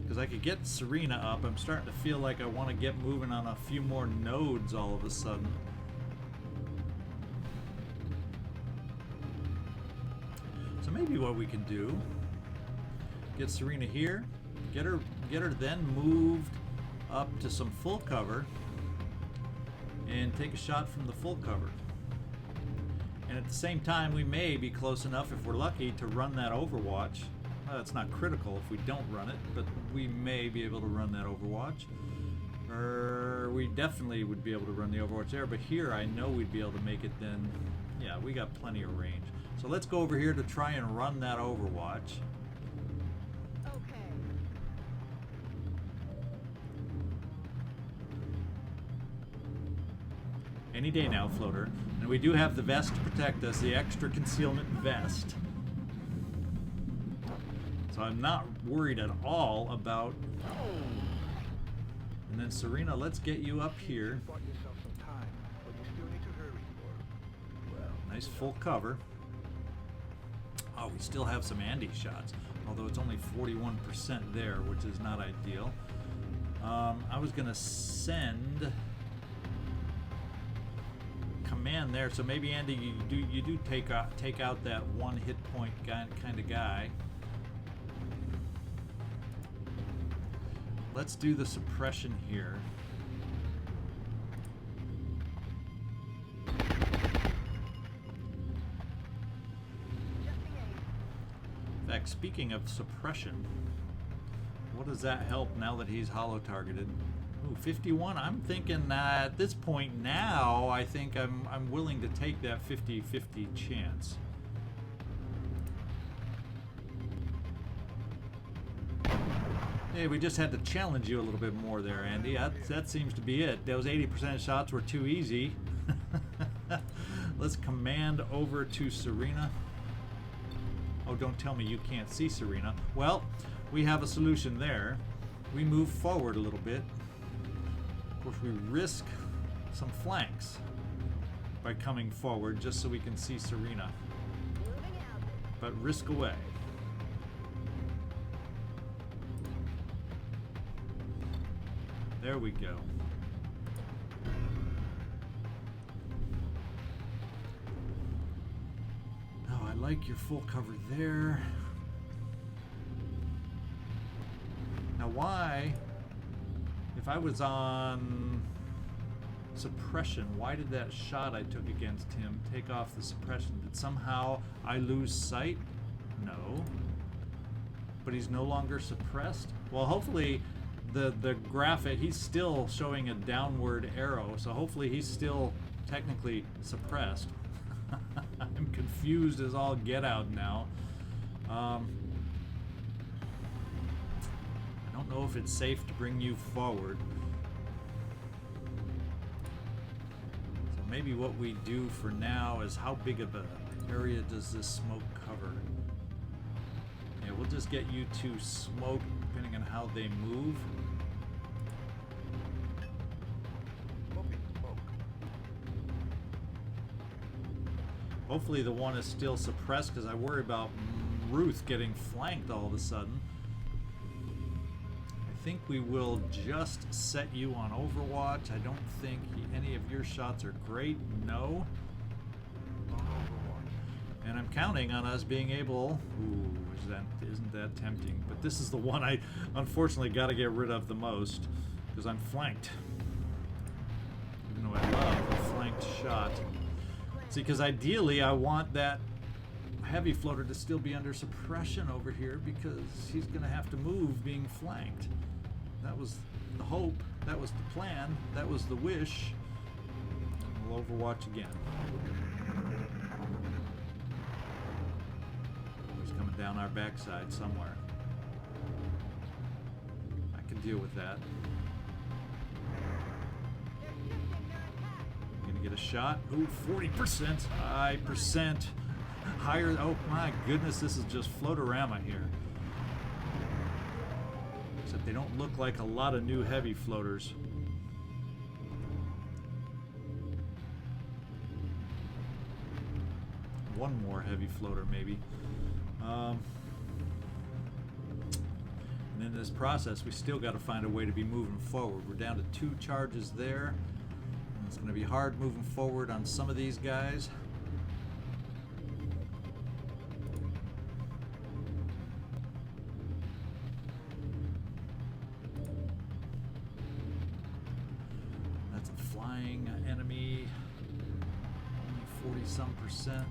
Because I could get Serena up. I'm starting to feel like I want to get moving on a few more nodes all of a sudden. So maybe what we can do, get Serena here, get her then moved up to some full cover and take a shot from the full cover. And at the same time, we may be close enough, if we're lucky, to run that Overwatch. Well, it's not critical if we don't run it, but we may be able to run that Overwatch. Or we definitely would be able to run the Overwatch there, but here I know we'd be able to make it then. Yeah, we got plenty of range. So let's go over here to try and run that Overwatch. Any day now, floater. And we do have the vest to protect us, the extra concealment vest. So I'm not worried at all about... And then Serena, let's get you up here. Nice full cover. Oh, we still have some Andy shots, although it's only 41% there, which is not ideal. I was gonna send command there, so maybe Andy, you do take out that one hit point kind of guy. Let's do the suppression here. In fact, speaking of suppression, what does that help now that he's hollow targeted? Ooh, 51. I'm thinking at this point now, I think I'm willing to take that 50-50 chance. Hey, we just had to challenge you a little bit more there, Andy. That seems to be it. Those 80% shots were too easy. Let's command over to Serena. Oh, don't tell me you can't see Serena. Well, we have a solution there. We move forward a little bit. Of course, we risk some flanks by coming forward just so we can see Serena. But risk away. There we go. Oh, I like your full cover there. Now why, if I was on suppression, why did that shot I took against him take off the suppression? Did somehow I lose sight? No. But he's no longer suppressed? Well, hopefully the graphic, he's still showing a downward arrow, so hopefully he's still technically suppressed. I'm confused as all get out now. I don't know if it's safe to bring you forward. So maybe what we do for now is, how big of an area does this smoke cover? Yeah, we'll just get you to smoke depending on how they move. Hopefully the one is still suppressed, because I worry about Ruth getting flanked all of a sudden. I think we will just set you on Overwatch. I don't think any of your shots are great. No. And I'm counting on us being able... Ooh, isn't that tempting? But this is the one I unfortunately got to get rid of the most, because I'm flanked. Even though I love a flanked shot. See, because ideally I want that heavy floater to still be under suppression over here because he's going to have to move being flanked. That was the hope. That was the plan. That was the wish. We'll overwatch again. He's coming down our backside somewhere. I can deal with that. Gonna get a shot. Ooh, 40%. High percent. Higher. Oh my goodness, this is just floatorama here. Except they don't look like a lot of new heavy floaters. One more heavy floater maybe. And in this process we still got to find a way to be moving forward. We're down to 2 charges there. And it's going to be hard moving forward on some of these guys. That's a flying enemy. Only 40-some%.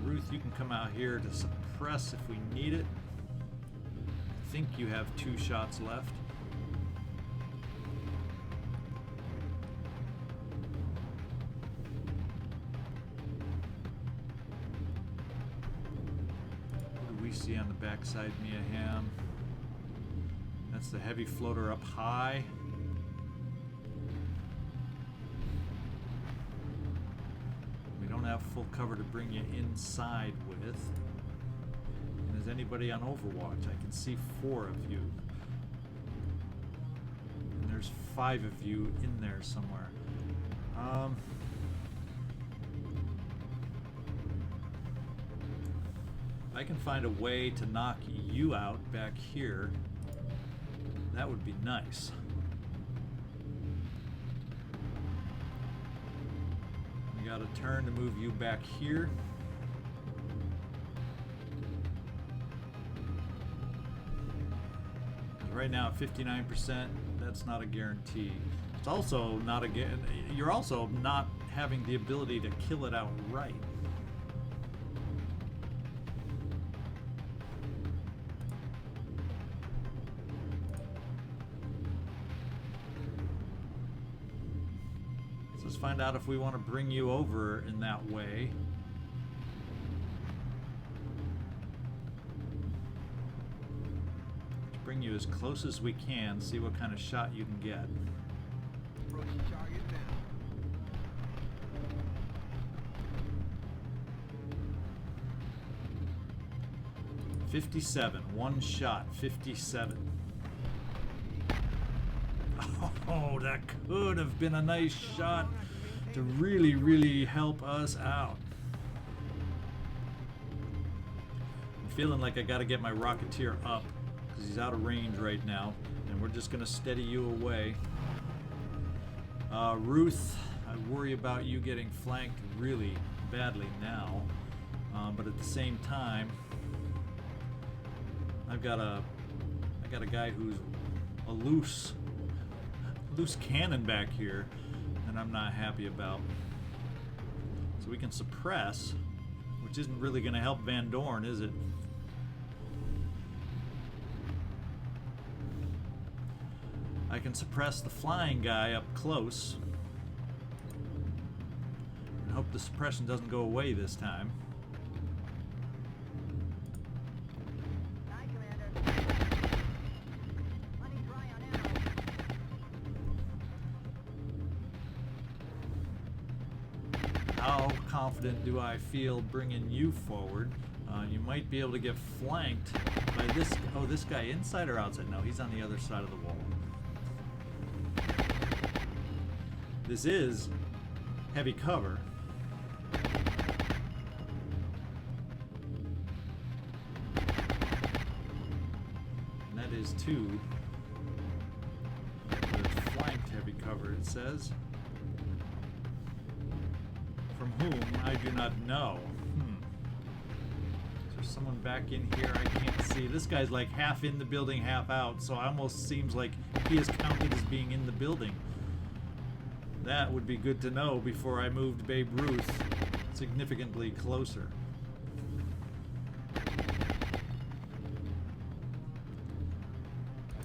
Ruth, you can come out here to suppress if we need it. I think you have 2 shots left. What do we see on the backside, Mia Hamm? That's the heavy floater up high. Have full cover to bring you inside with. And is anybody on Overwatch? I can see 4 of you. And there's 5 of you in there somewhere. If I can find a way to knock you out back here, that would be nice. Got a turn to move you back here. Right now at 59%, that's not a guarantee. It's also not a you're also not having the ability to kill it outright. Let's find out if we want to bring you over in that way. Let's bring you as close as we can, see what kind of shot you can get. Approaching target down. 57, 1 shot, 57. Oh, that could have been a nice shot to really, really help us out. I'm feeling like I got to get my Rocketeer up because he's out of range right now, and we're just going to steady you away. Ruth, I worry about you getting flanked really badly now, but at the same time, I got a guy who's a loose cannon back here and I'm not happy about. So we can suppress, which isn't really going to help Van Doorn, is it? I can suppress the flying guy up close and hope the suppression doesn't go away this time. How confident do I feel bringing you forward? You might be able to get flanked by this. Oh, this guy inside or outside? No, he's on the other side of the wall. This is heavy cover. And that is 2. There's flanked heavy cover, it says. From whom I do not know. Is there someone back in here? I can't see. This guy's like half in the building, half out, so it almost seems like he is counted as being in the building. That would be good to know before I moved Babe Ruth significantly closer.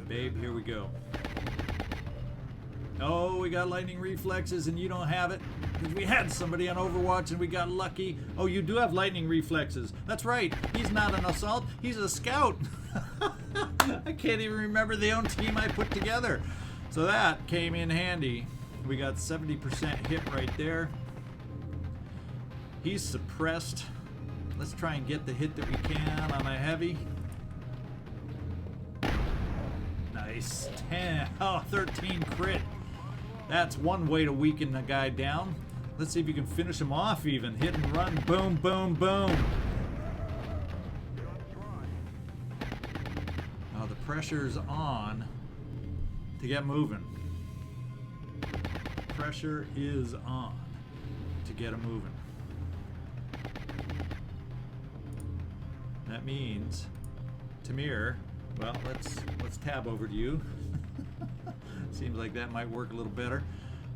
Babe, here we go. Oh, we got lightning reflexes and you don't have it. Because we had somebody on Overwatch and we got lucky. Oh, you do have lightning reflexes. That's right. He's not an assault. He's a scout. I can't even remember the own team I put together. So that came in handy. We got 70% hit right there. He's suppressed. Let's try and get the hit that we can on a heavy. Nice. 13 crit. That's one way to weaken the guy down. Let's see if you can finish him off even. Hit and run. Boom, boom, boom. Oh, the pressure's on to get moving. Pressure is on to get him moving. That means Tamir, well, let's tab over to you. Seems like that might work a little better.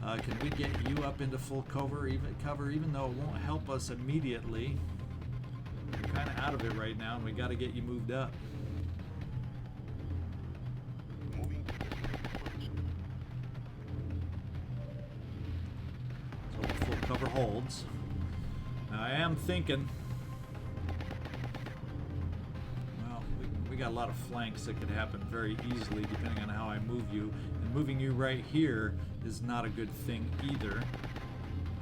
Can we get you up into full cover, even though it won't help us immediately? You're kind of out of it right now, and we got to get you moved up. So full cover holds. Now I am thinking. We got a lot of flanks that could happen very easily depending on how I move you. And moving you right here is not a good thing either.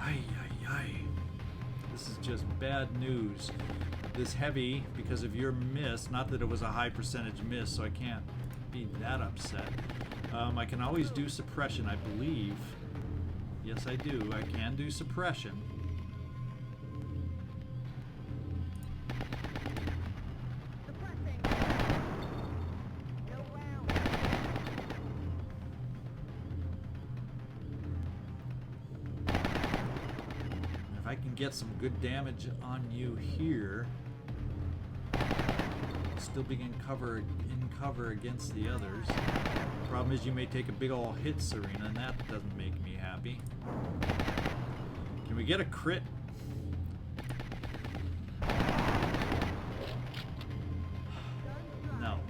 Ay, ay, ay. This is just bad news. This heavy, because of your miss, not that it was a high percentage miss, so I can't be that upset. I can always do suppression, I believe. Yes, I do. I can do suppression. Get some good damage on you here. Still being in cover against the others. Problem is you may take a big ol' hit, Serena, and that doesn't make me happy. Can we get a crit? No.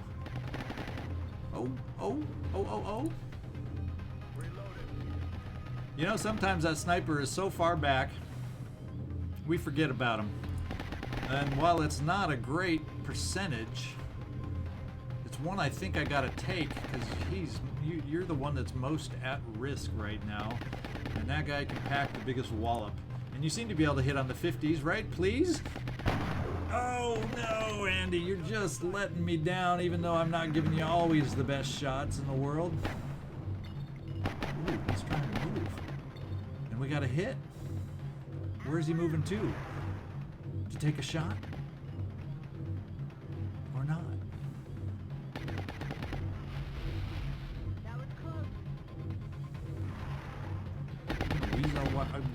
Oh. You know, sometimes that sniper is so far back we forget about him. And while it's not a great percentage, it's one I think I gotta take because you're the one that's most at risk right now. And that guy can pack the biggest wallop. And you seem to be able to hit on the 50s, right? Please? Oh no, Andy, you're just letting me down even though I'm not giving you always the best shots in the world. Ooh, he's trying to move. And we got a hit. Where is he moving to? To take a shot? Or not? That was close.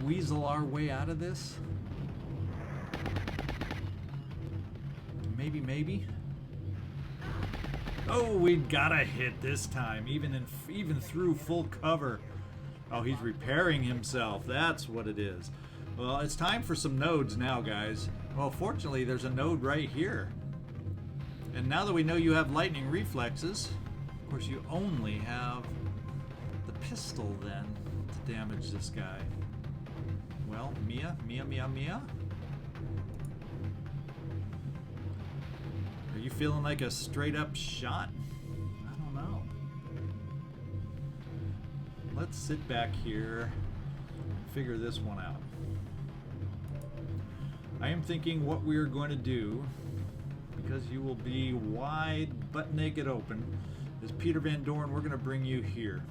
Weasel our way out of this? Maybe. Oh, we got a hit this time, even through full cover. Oh, he's repairing himself. That's what it is. Well, it's time for some nodes now, guys. Well, fortunately, there's a node right here. And now that we know you have lightning reflexes, of course, you only have the pistol then to damage this guy. Well, Mia. Are you feeling like a straight up shot? I don't know. Let's sit back here and figure this one out. I am thinking what we are going to do, because you will be wide, butt naked open, is Peter Van Doorn, we're going to bring you here.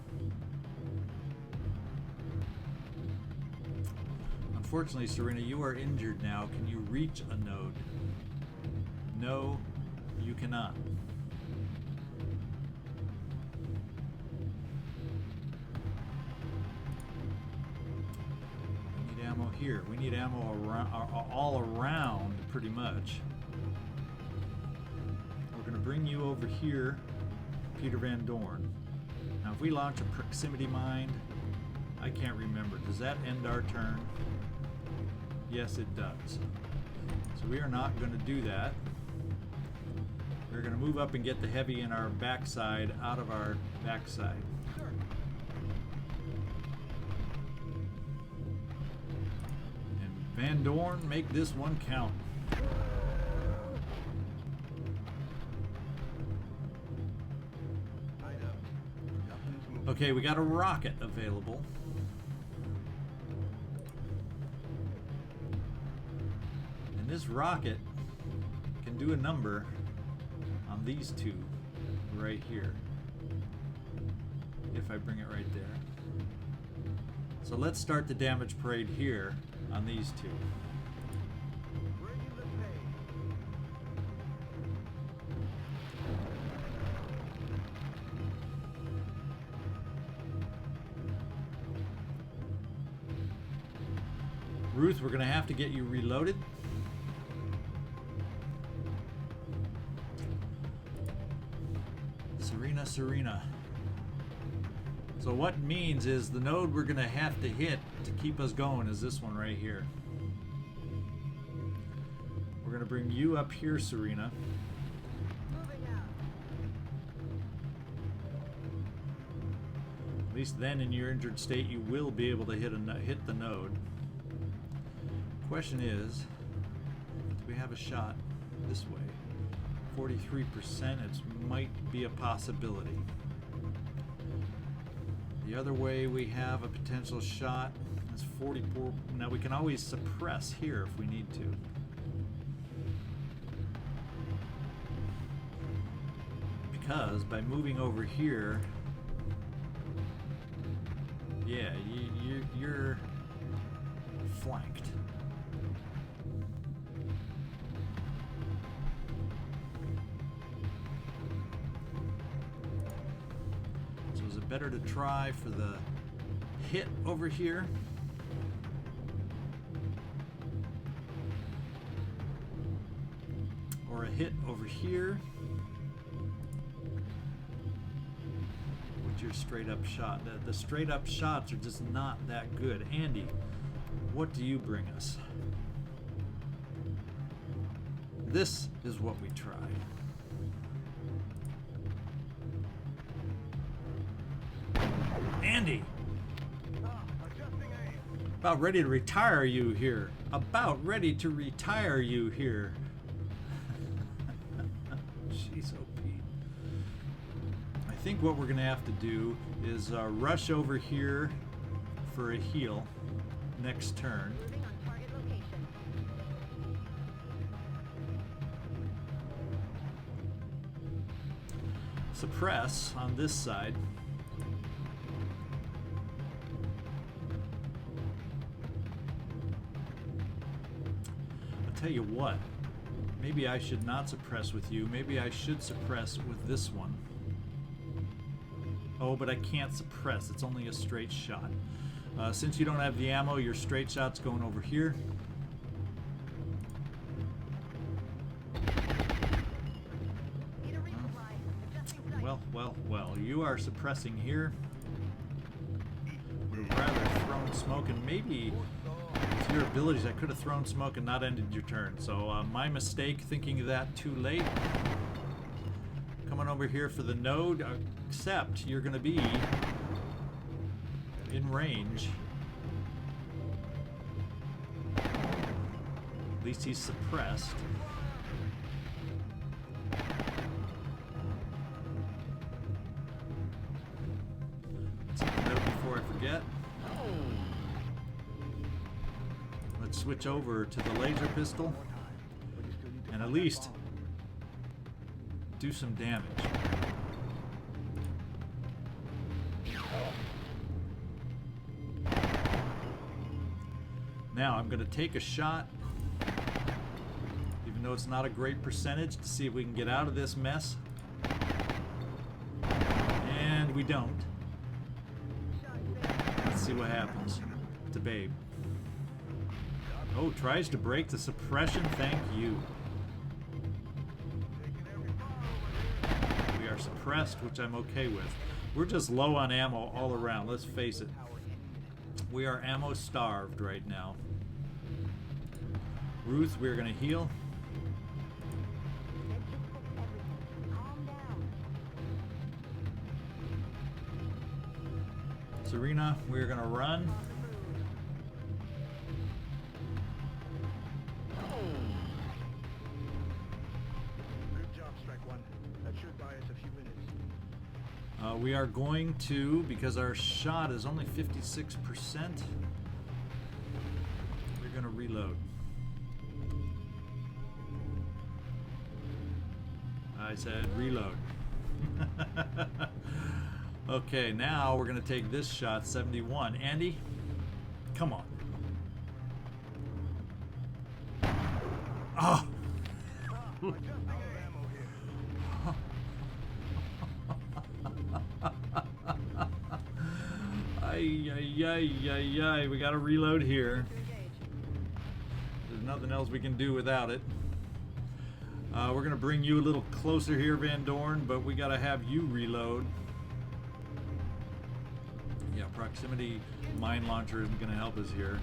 Unfortunately, Serena, you are injured now. Can you reach a node? No, you cannot. Here. We need ammo around, all around, pretty much. bring you over here, Peter Van Doorn. Now, if we launch a proximity mine, I can't remember. Does that end our turn? Yes, it does. So we are not going to do that. We're going to move up and get the heavy in our backside out of our backside. And Van Doorn, make this one count. Okay, we got a rocket available. And this rocket can do a number on these two right here. If I bring it right there. So let's start the damage parade here on these two. Ruth, we're going to have to get you reloaded. Serena. So what it means is the node we're going to have to hit to keep us going is this one right here. We're going to bring you up here, Serena. At least then in your injured state you will be able to hit the node. Question is, do we have a shot this way? 43%, it might be a possibility. The other way we have a potential shot is 44. Now we can always suppress here if we need to. Because by moving over here, yeah, you're flanked. Better to try for the hit over here. Or a hit over here. What's your straight up shot? The straight up shots are just not that good. Andy, what do you bring us? This is what we try. Andy! About ready to retire you here. About ready to retire you here. Jeez, OP. I think what we're going to have to do is rush over here for a heal next turn. Moving on target location. Suppress on this side. Tell you what, maybe I should not suppress with you. Maybe I should suppress with this one. Oh, but I can't suppress. It's only a straight shot. Since you don't have the ammo, your straight shot's going over here. Well. You are suppressing here. Would have rather thrown smoke and maybe... with your abilities, I could have thrown smoke and not ended your turn. So my mistake, thinking of that too late. Coming over here for the node, except you're going to be in range. At least he's suppressed. Let's hit the node before I forget. Let's switch over to the laser pistol and at least do some damage. Now I'm going to take a shot, even though it's not a great percentage, to see if we can get out of this mess. And we don't. Let's see what happens to Babe. Oh, tries to break the suppression. Thank you. suppressed, which I'm okay with. We're just low on ammo all around, let's face it. We are ammo starved right now. Ruth, we're gonna heal. Serena, we're gonna run. Good job, Strike One. That should buy us a few minutes. We are going to, because our shot is only 56%, we're gonna reload. I said reload. Okay, now we're gonna take this shot, 71. Andy, come on. Ah! Oh. Ay, ay, ay, ay, ay. We gotta reload here. There's nothing else we can do without it. We're gonna bring you a little closer here, Van Doorn, but we gotta have you reload. Yeah, proximity mine launcher isn't gonna help us here.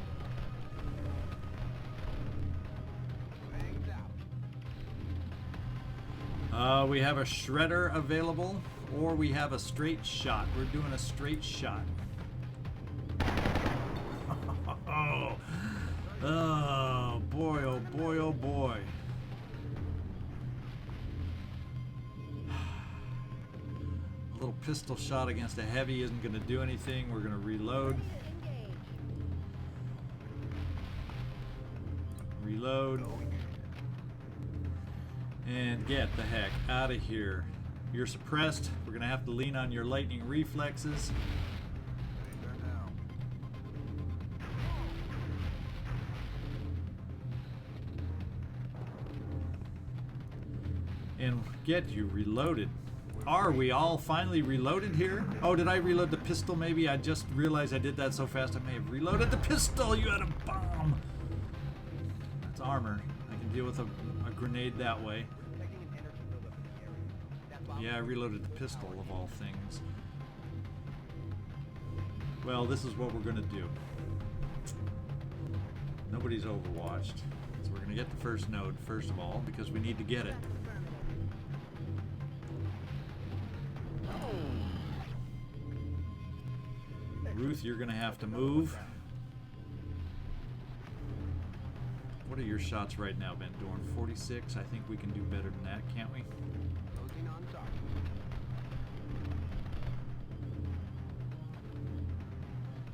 We have a shredder available, or we have a straight shot. We're doing a straight shot. Oh boy, oh boy, oh boy. A little pistol shot against a heavy isn't going to do anything. We're going to reload. Reload. And get the heck out of here. You're suppressed. We're going to have to lean on your lightning reflexes. And get you reloaded. Are we all finally reloaded here? Oh, did I reload the pistol maybe? I just realized I did that so fast I may have reloaded the pistol. You had a bomb. That's armor. I can deal with a grenade that way. Yeah, I reloaded the pistol of all things. Well, this is what we're going to do. Nobody's overwatched. So we're going to get the first node first of all because we need to get it. Ruth, you're going to have to move. What are your shots right now, Ben Doorn? 46? I think we can do better than that, can't we?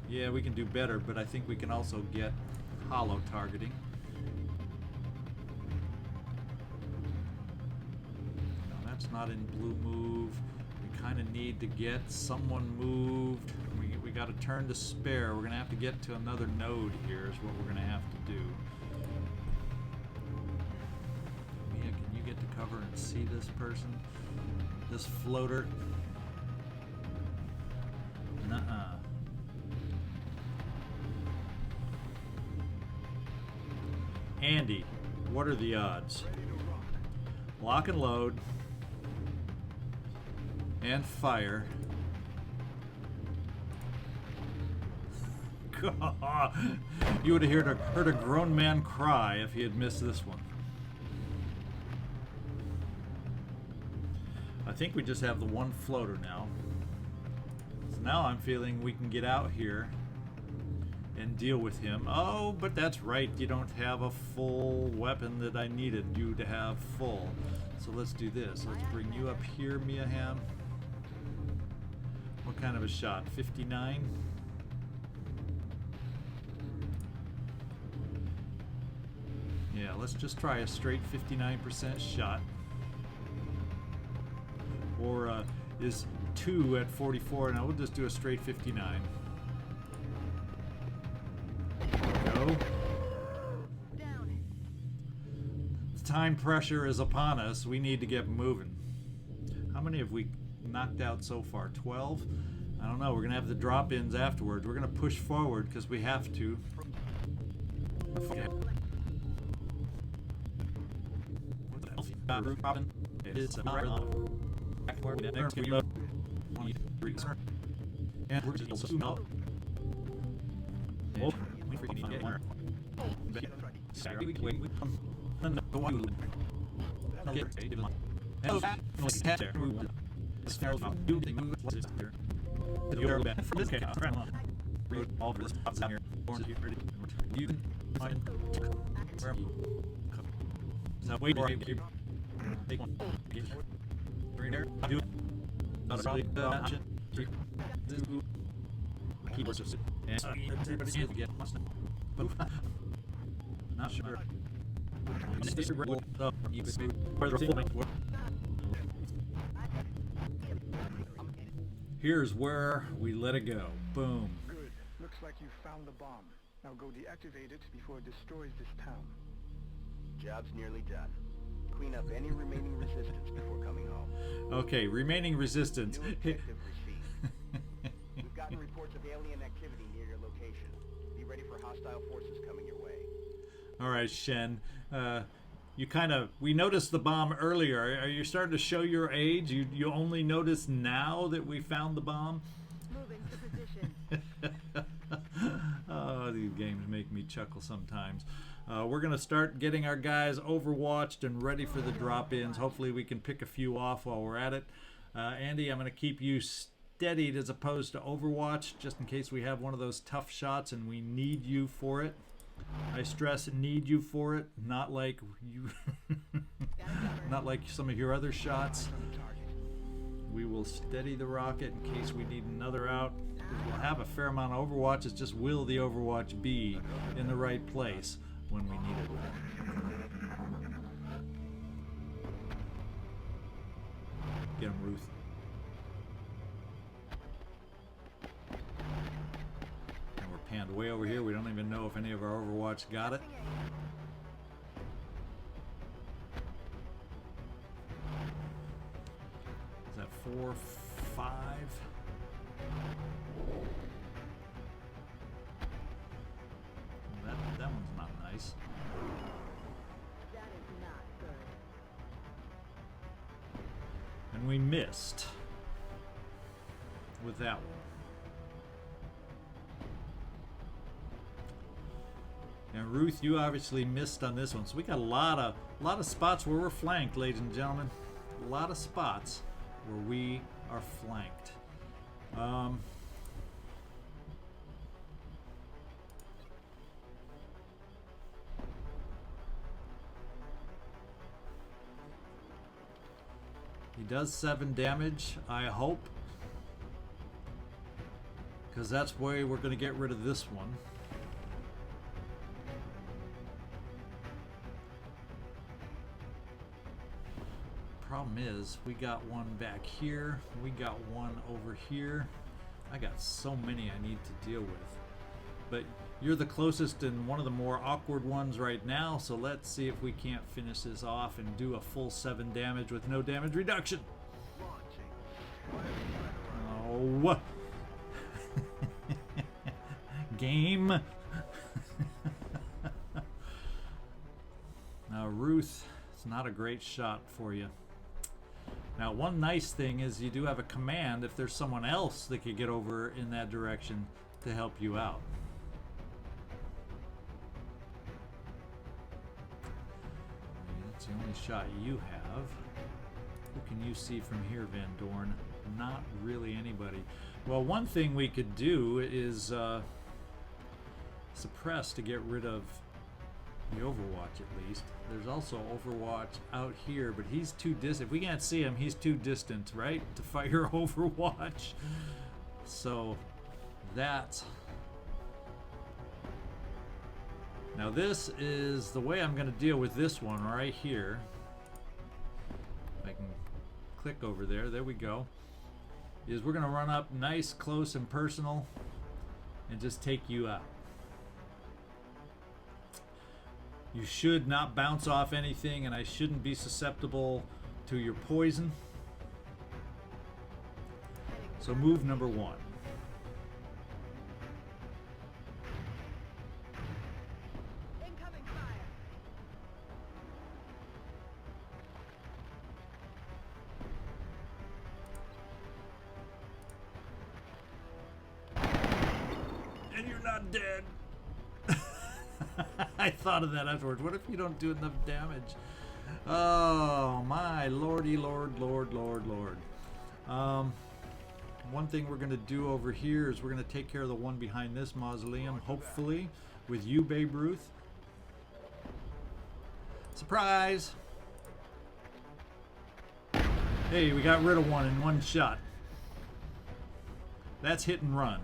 Yeah, we can do better, but I think we can also get hollow targeting. No, that's not in blue move. We kind of need to get someone moved. We got to turn to spare. We're going to have to get to another node here is what we're going to have to do. Mia, can you get to cover and see this person? This floater? Nuh-uh. Andy, what are the odds? Lock and load. And fire. You would have heard a grown man cry if he had missed this one. I think we just have the one floater now. So now I'm feeling we can get out here and deal with him. Oh, but that's right. You don't have a full weapon that I needed you to have full. So let's do this. Let's bring you up here, Mia Hamm. What kind of a shot? 59? Yeah, let's just try a straight 59% shot. Or is 2 at 44? Now we'll just do a straight 59. Go. The time pressure is upon us. We need to get moving. How many have we knocked out so far? 12? I don't know. We're going to have the drop-ins afterwards. We're going to push forward because we have to. It is And we're just also out. We freaking get one. All this pops out here. You can find where so wait for it. Take one. Right there. Do it. Not really shit. Keep us just and everybody's gonna get not sure. Here's where we let it go. Boom. Good. Looks like you found the bomb. Now go deactivate it before it destroys this town. Job's nearly done. Clean up any remaining resistance before coming home. Okay, remaining resistance. New objective received. We've gotten reports of alien activity near your location. Be ready for hostile forces coming your way. All right, Shen. We noticed the bomb earlier. Are you starting to show your age? You only noticed now that we found the bomb? Moving to position. Oh, these games make me chuckle sometimes. We're going to start getting our guys overwatched and ready for the drop-ins. Hopefully we can pick a few off while we're at it. Andy, I'm going to keep you steadied as opposed to overwatch, just in case we have one of those tough shots and we need you for it. I stress need you for it, not like you not like some of your other shots. We will steady the rocket in case we need another out. We'll have a fair amount of Overwatch. It's just will the Overwatch be in the right place when we need it? Get him, Ruth. And we're panned way over here. We don't even know if any of our Overwatch got it. Is that 4, 5? That one's not nice. That is not good. And we missed with that one. And Ruth, you obviously missed on this one. So we got a lot of spots where we're flanked, ladies and gentlemen. A lot of spots where we are flanked. He does 7 damage, I hope. Because that's why we're going to get rid of this one. Problem is, we got one back here. We got one over here. I got so many I need to deal with. But you're the closest and one of the more awkward ones right now, so let's see if we can't finish this off and do a full 7 damage with no damage reduction. Oh. Game. Now, Ruth, it's not a great shot for you. Now, one nice thing is you do have a command if there's someone else that could get over in that direction to help you out. That's the only shot you have. Who can you see from here, Van Doorn? Not really anybody. Well, one thing we could do is suppress to get rid of the Overwatch at least. There's also Overwatch out here, but he's too distant. If we can't see him, he's too distant, right? To fire Overwatch. So that's... Now this is the way I'm going to deal with this one right here. I can click over there. There we go. Is we're going to run up nice, close, and personal and just take you out. You should not bounce off anything, and I shouldn't be susceptible to your poison. So move number 1. Incoming fire. dead. I thought of that afterwards. What if you don't do enough damage? Oh, my lordy, lord. One thing we're going to do over here is we're going to take care of the one behind this mausoleum, hopefully, with you, Babe Ruth. Surprise! Hey, we got rid of one in one shot. That's hit and run.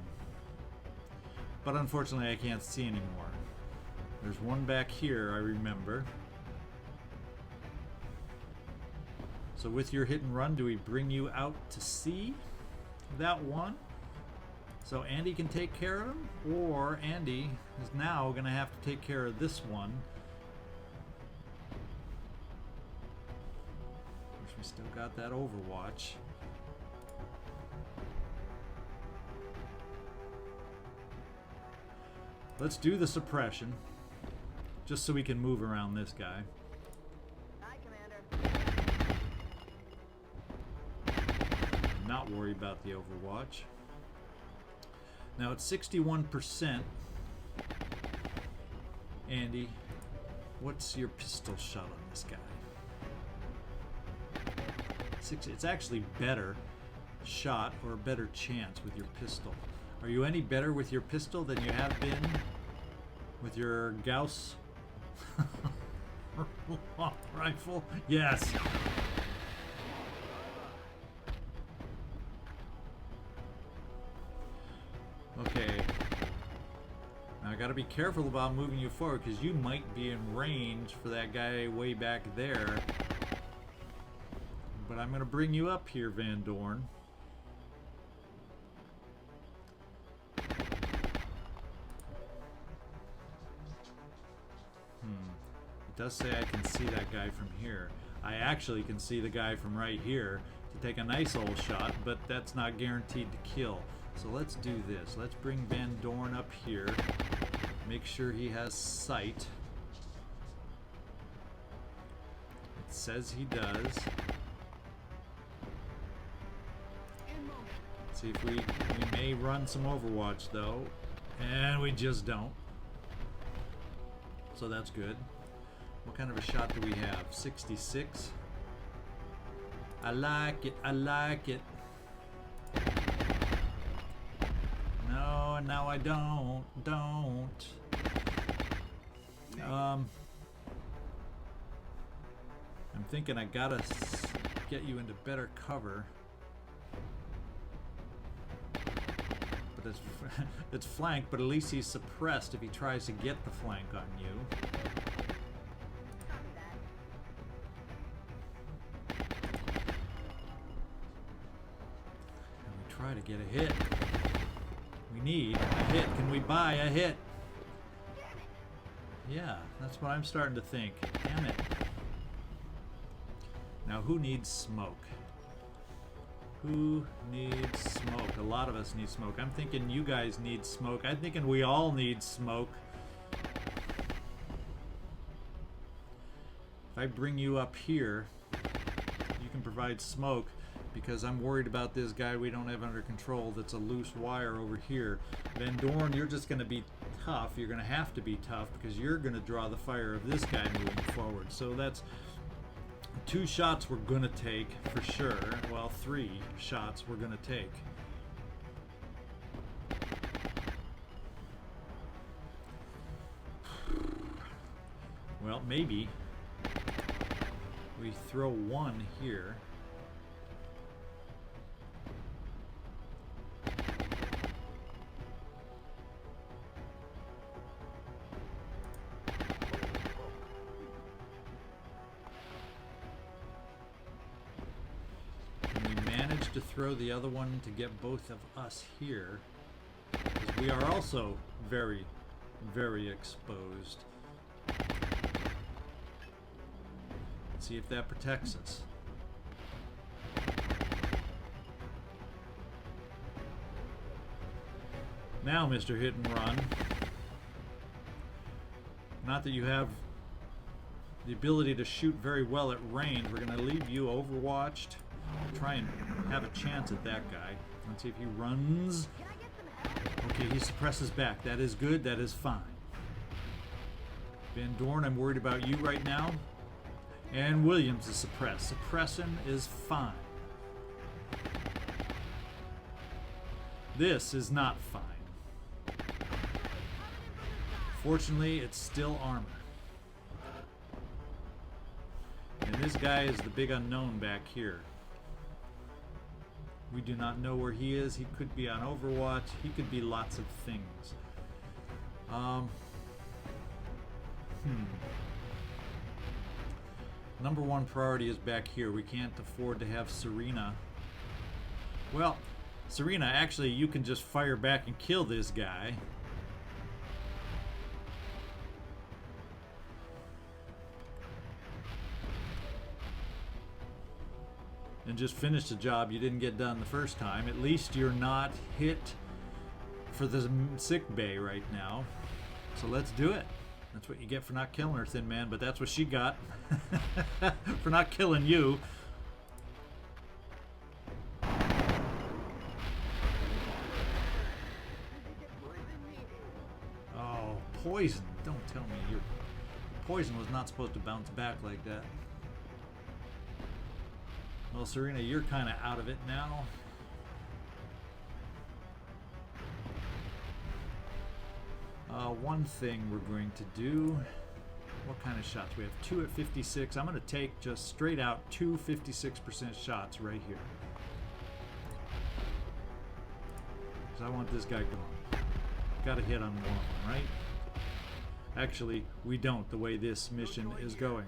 But unfortunately, I can't see anymore. There's one back here, I remember. So with your hit and run, do we bring you out to see that one? So Andy can take care of him, or Andy is now going to have to take care of this one. Wish we still got that Overwatch. Let's do the suppression, just so we can move around this guy. Aye, Commander. Not worry about the Overwatch. Now it's 61%. Andy, what's your pistol shot on this guy? It's actually better shot, or a better chance with your pistol. Are you any better with your pistol than you have been with your Gauss rifle? Yes. Okay. Now I gotta be careful about moving you forward, because you might be in range for that guy way back there. But I'm gonna bring you up here, Van Doorn. It does say I can see that guy from here. I actually can see the guy from right here to take a nice old shot, but that's not guaranteed to kill. So let's do this. Let's bring Van Doorn up here. Make sure he has sight. It says he does. See if we may run some Overwatch though, and we just don't. So that's good. What kind of a shot do we have? 66. I like it. I like it. No, now I don't. I'm thinking I gotta get you into better cover. But it's flanked, but at least he's suppressed if he tries to get the flank on you. Try to get a hit. We need a hit. Can we buy a hit? Yeah, that's what I'm starting to think. Damn it. Now, who needs smoke? Who needs smoke? A lot of us need smoke. I'm thinking you guys need smoke. I'm thinking we all need smoke. If I bring you up here, you can provide smoke. Because I'm worried about this guy we don't have under control that's a loose wire over here. Van Doorn, you're just going to be tough. You're going to have to be tough because you're going to draw the fire of this guy moving forward. So that's 2 shots we're going to take for sure. Well, 3 shots we're going to take. Well, maybe we throw 1 here. To throw the other one to get both of us here, because we are also very, very exposed. Let's see if that protects us. Now, Mr. Hit and Run, not that you have the ability to shoot very well at range, we're going to leave you overwatched. Try and have a chance at that guy. Let's see if he runs. Okay, he suppresses back. That is good. That is fine. Van Doorn, I'm worried about you right now. And Williams is suppressed. Suppressing is fine. This is not fine. Fortunately, it's still armor. And this guy is the big unknown back here. We do not know where he is. He could be on Overwatch. He could be lots of things. Number one priority is back here. We can't afford to have Serena. Well, Serena, actually, you can just fire back and kill this guy. And just finish the job you didn't get done the first time. At least you're not hit for the sick bay right now. So let's do it. That's what you get for not killing her, Thin Man, but that's what she got for not killing you. Oh, poison. Don't tell me your poison was not supposed to bounce back like that. Well, Serena, you're kind of out of it now. One thing we're going to do. What kind of shots? We have 2 at 56. I'm going to take just straight out 2 56% shots right here. Because I want this guy gone. Got to hit on one of them, right? Actually, we don't, the way this mission is going.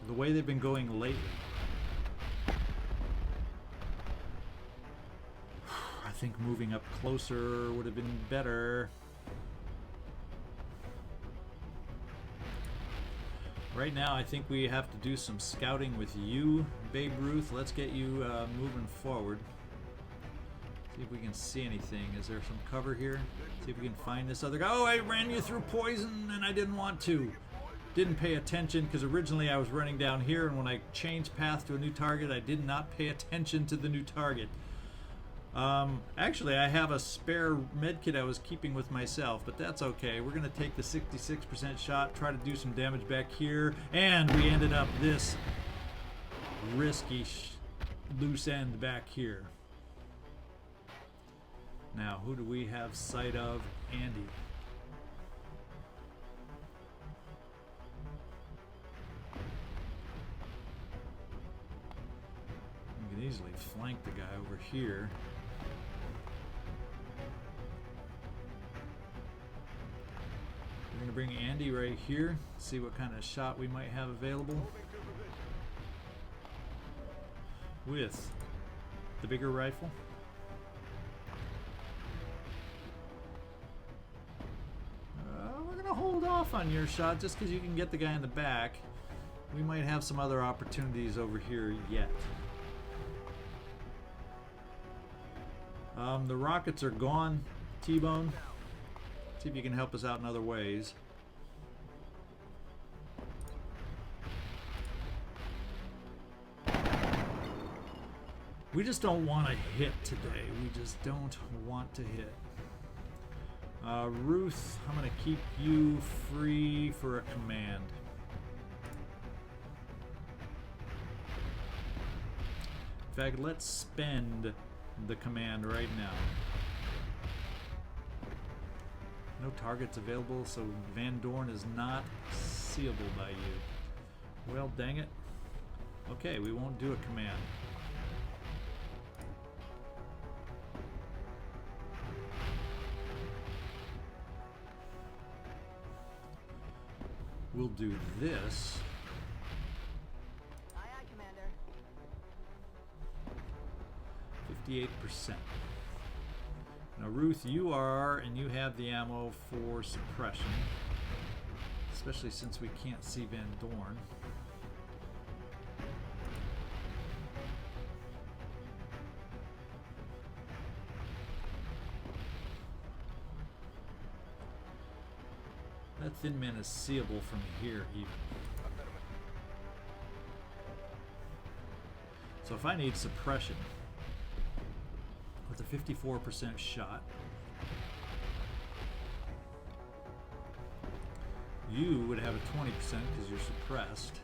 The way they've been going lately. I think moving up closer would have been better. Right now, I think we have to do some scouting with you, Babe Ruth. Let's get you moving forward. See if we can see anything. Is there some cover here? See if we can find this other guy. Oh, I ran you through poison and I didn't want to. Didn't pay attention because originally I was running down here, and when I changed path to a new target, I did not pay attention to the new target. Actually, I have a spare medkit I was keeping with myself, but that's okay. We're going to take the 66% shot, try to do some damage back here, and we ended up this risky loose end back here. Now, who do we have sight of? Andy. We can easily flank the guy over here. We're going to bring Andy right here, see what kind of shot we might have available with the bigger rifle. We're going to hold off on your shot just because you can get the guy in the back. We might have some other opportunities over here yet. The rockets are gone, T-Bone. See if you can help us out in other ways. We just don't want to hit today. We just don't want to hit. Ruth, I'm going to keep you free for a command. In fact, let's spend the command right now. No targets available, so Van Doorn is not seeable by you. Well, dang it. Okay, we won't do a command. We'll do this. Aye, aye, Commander. 58%. Now, Ruth, you are, and you have the ammo for suppression. Especially since we can't see Van Doorn. That Thin Man is seeable from here, even. So if I need suppression with a 54% shot, You would have a 20% because you're suppressed.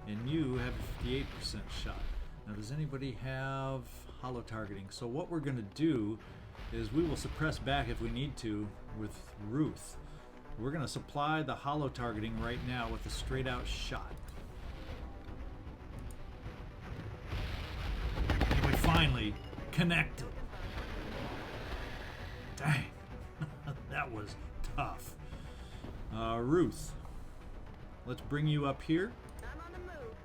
And you have a 58% shot. Now, does anybody have hollow targeting? So what we're going to do is we will suppress back if we need to with Ruth. We're going to supply the hollow targeting right now with a straight out shot. And we finally connected. Dang. That was tough. Ruth, let's bring you up here. I'm on the move.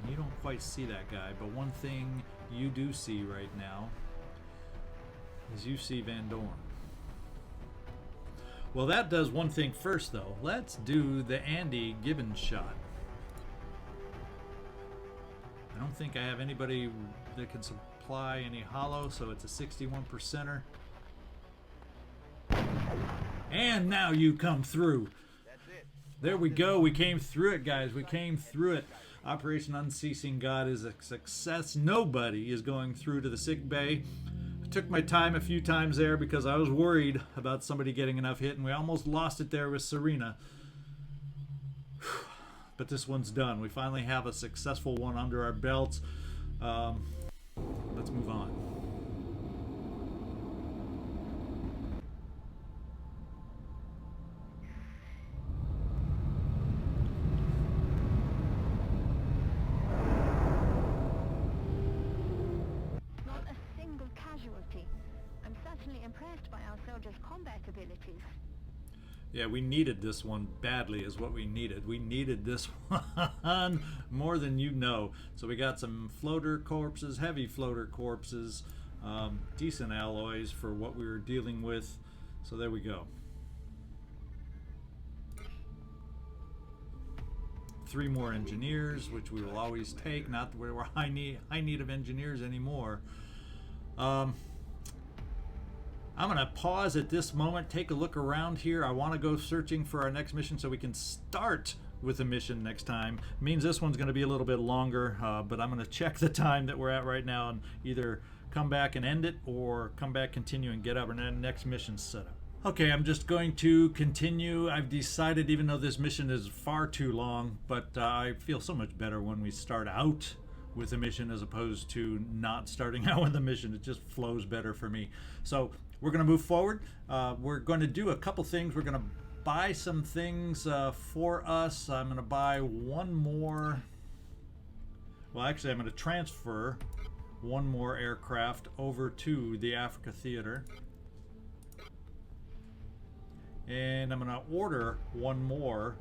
And you don't quite see that guy, but one thing you do see right now is you see Van Doorn. Well, that does one thing first, though. Let's do the Andy Gibbon shot. I don't think I have anybody that can supply any hollow, so it's a 61%er. And now you come through. There we go. We came through it, guys. We came through it. Operation Unceasing God is a success. Nobody is going through to the sick bay. I took my time a few times there because I was worried about somebody getting enough hit, and we almost lost it there with Serena. But this one's done. We finally have a successful one under our belts. Let's move on. Not a single casualty. I'm certainly impressed by our soldiers' combat abilities. Yeah, we needed this one badly is what we needed. We needed this one more than you know. So we got some floater corpses, heavy floater corpses, decent alloys for what we were dealing with. So there we go. 3 more engineers, which we will always take. Not that we're high need of engineers anymore. I'm going to pause at this moment, take a look around here. I want to go searching for our next mission so we can start with a mission next time. It means this one's going to be a little bit longer, but I'm going to check the time that we're at right now and either come back and end it or come back, continue, and get up our next mission set up. Okay, I'm just going to continue. I've decided, even though this mission is far too long, but I feel so much better when we start out with a mission as opposed to not starting out with a mission. It just flows better for me. So we're going to move forward. We're going to do a couple things. We're going to buy some things for us. I'm going to buy one more. Well, actually, I'm going to transfer one more aircraft over to the Africa Theater. And I'm going to order one more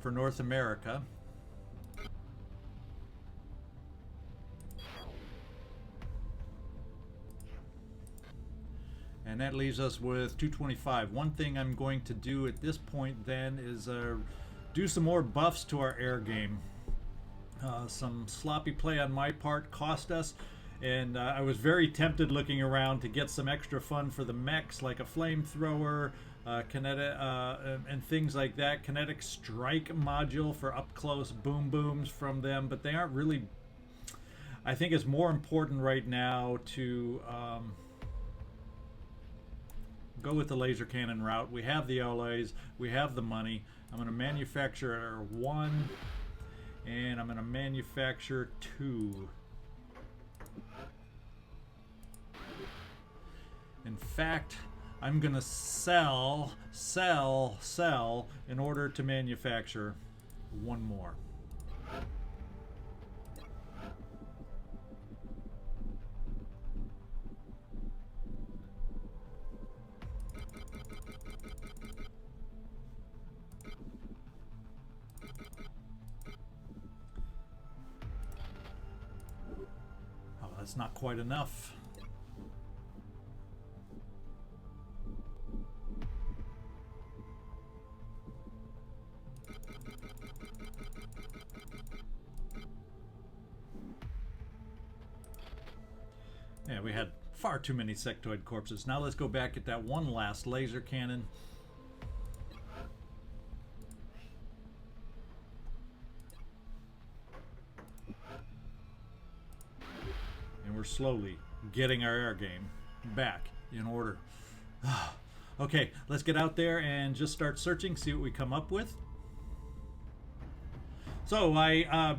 for North America. And that leaves us with 225. One thing I'm going to do at this point then is do some more buffs to our air game. Some sloppy play on my part cost us, and I was very tempted looking around to get some extra fun for the mechs, like a flamethrower, kinetic, and things like that. Kinetic strike module for up close boom booms from them, but they aren't really. I think it's more important right now to go with the laser cannon route. We have the alloys, we have the money. I'm going to manufacture 1, and I'm going to manufacture 2. In fact, I'm going to sell in order to manufacture 1 more. That's not quite enough. Yeah, we had far too many sectoid corpses. Now let's go back at that one last laser cannon. And we're slowly getting our air game back in order. Okay, let's get out there and just start searching, see what we come up with. So I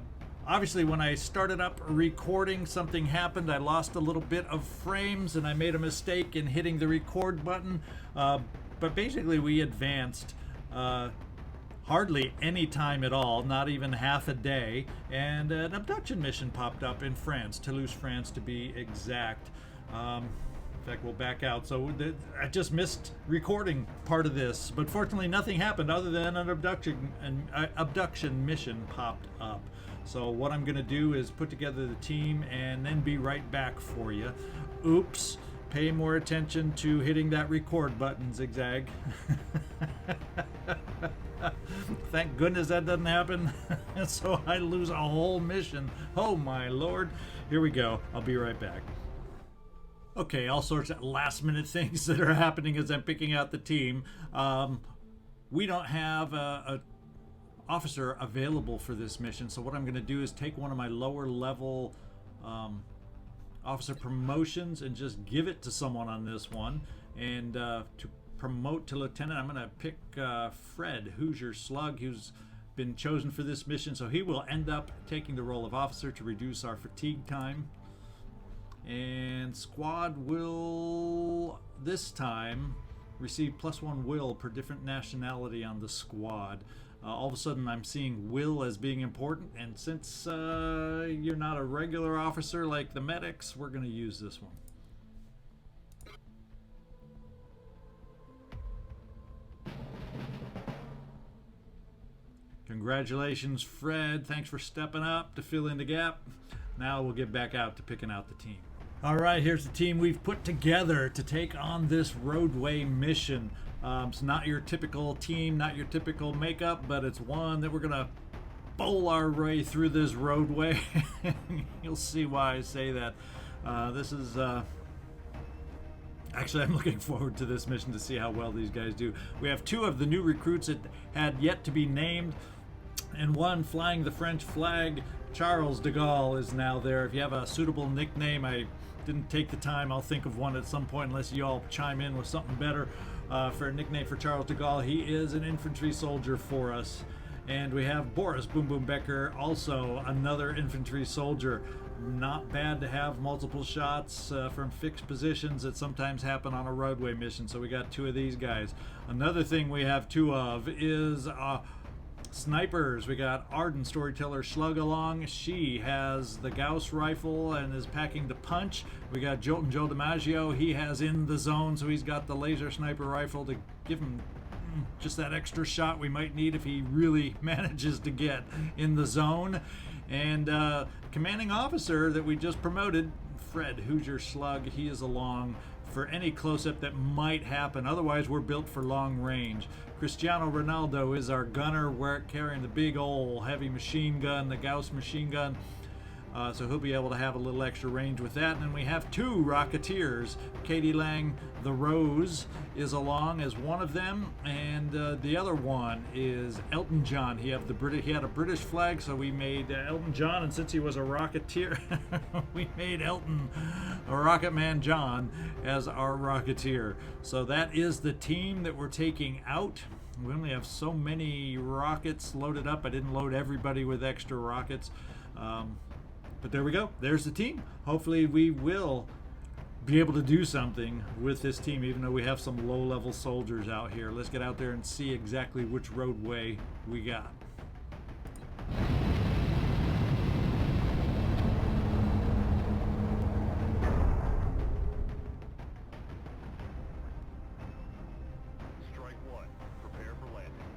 obviously when I started up recording, something happened. I lost a little bit of frames and I made a mistake in hitting the record button. But basically we advanced hardly any time at all, not even half a day, and an abduction mission popped up in France, Toulouse, France to be exact. In fact, we'll back out. So I just missed recording part of this, but fortunately nothing happened other than an abduction mission popped up. So what I'm going to do is put together the team and then be right back for you. Oops. Pay more attention to hitting that record button, Zigzag. Thank goodness that doesn't happen. So I lose a whole mission. Oh my lord. Here we go. I'll be right back. Okay, all sorts of last minute things that are happening as I'm picking out the team. We don't have a officer available for this mission, so what I'm going to do is take one of my lower level officer promotions and just give it to someone on this one. And to promote to lieutenant, I'm going to pick Fred Hoosier Slug, who's been chosen for this mission, so he will end up taking the role of officer to reduce our fatigue time. And squad will this time receive +1 will per different nationality on the squad. All of a sudden I'm seeing will as being important, and since you're not a regular officer like the medics, we're going to use this one. Congratulations, Fred. Thanks for stepping up to fill in the gap. Now we'll get back out to picking out the team. All right, here's the team we've put together to take on this roadway mission. It's not your typical team, not your typical makeup, but it's one that we're gonna bowl our way through this roadway. You'll see why I say that. This is actually, I'm looking forward to this mission to see how well these guys do. We have 2 of the new recruits that had yet to be named, and one flying the French flag. Charles de Gaulle is now there. If you have a suitable nickname, I didn't take the time. I'll think of one at some point unless you all chime in with something better for a nickname for Charles de Gaulle. He is an infantry soldier for us. And we have Boris Boom Boom Becker, also another infantry soldier. Not bad to have multiple shots from fixed positions that sometimes happen on a roadway mission. So we got 2 of these guys. Another thing we have 2 of is snipers. We got Arden Storyteller Slug along. She has the Gauss rifle and is packing the punch. We got Jolton Joe DiMaggio. He has in the zone, so he's got the laser sniper rifle to give him just that extra shot we might need if he really manages to get in the zone. And commanding officer that we just promoted, Fred Hoosier Slug, he is along for any close-up that might happen. Otherwise, we're built for long range. Cristiano Ronaldo is our gunner. We're carrying the big old heavy machine gun, the Gauss machine gun. So he'll be able to have a little extra range with that. And then we have 2 Rocketeers. Katie Lang, the Rose, is along as one of them, and the other one is Elton John. He had a British flag, so we made Elton John, and since he was a Rocketeer, we made Elton, a Rocket Man John, as our Rocketeer. So that is the team that we're taking out. We only have so many rockets loaded up. I didn't load everybody with extra rockets. But there we go. There's the team. Hopefully we will be able to do something with this team, even though we have some low-level soldiers out here. Let's get out there and see exactly which roadway we got. Strike 1. Prepare for landing.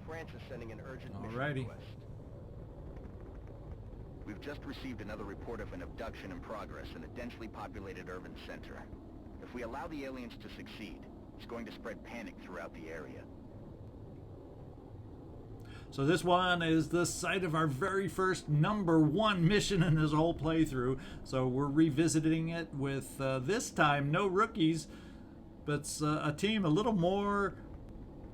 France is sending an urgent mission Alrighty. request. We've just received another report of an abduction in progress in a densely populated urban center. If we allow the aliens to succeed, it's going to spread panic throughout the area. So this one is the site of our very first #1 mission in this whole playthrough. So we're revisiting it with this time no rookies, but it's a team a little more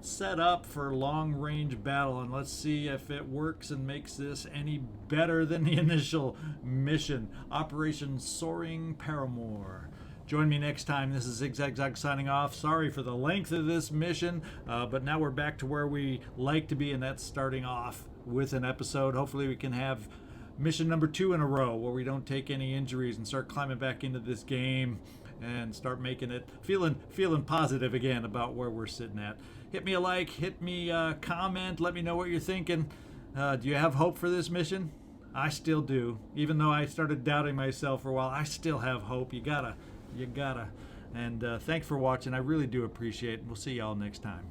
set up for long-range battle, and let's see if it works and makes this any better than the initial mission. Operation Soaring Paramour. Join me next time. This is ZigZagZog signing off. Sorry for the length of this mission, but now we're back to where we like to be, and that's starting off with an episode. Hopefully we can have mission number 2 in a row where we don't take any injuries and start climbing back into this game and start making it feeling positive again about where we're sitting at. Hit me a like, hit me a comment, let me know what you're thinking. Do you have hope for this mission? I still do. Even though I started doubting myself for a while, I still have hope. You gotta. And thanks for watching. I really do appreciate it. We'll see y'all next time.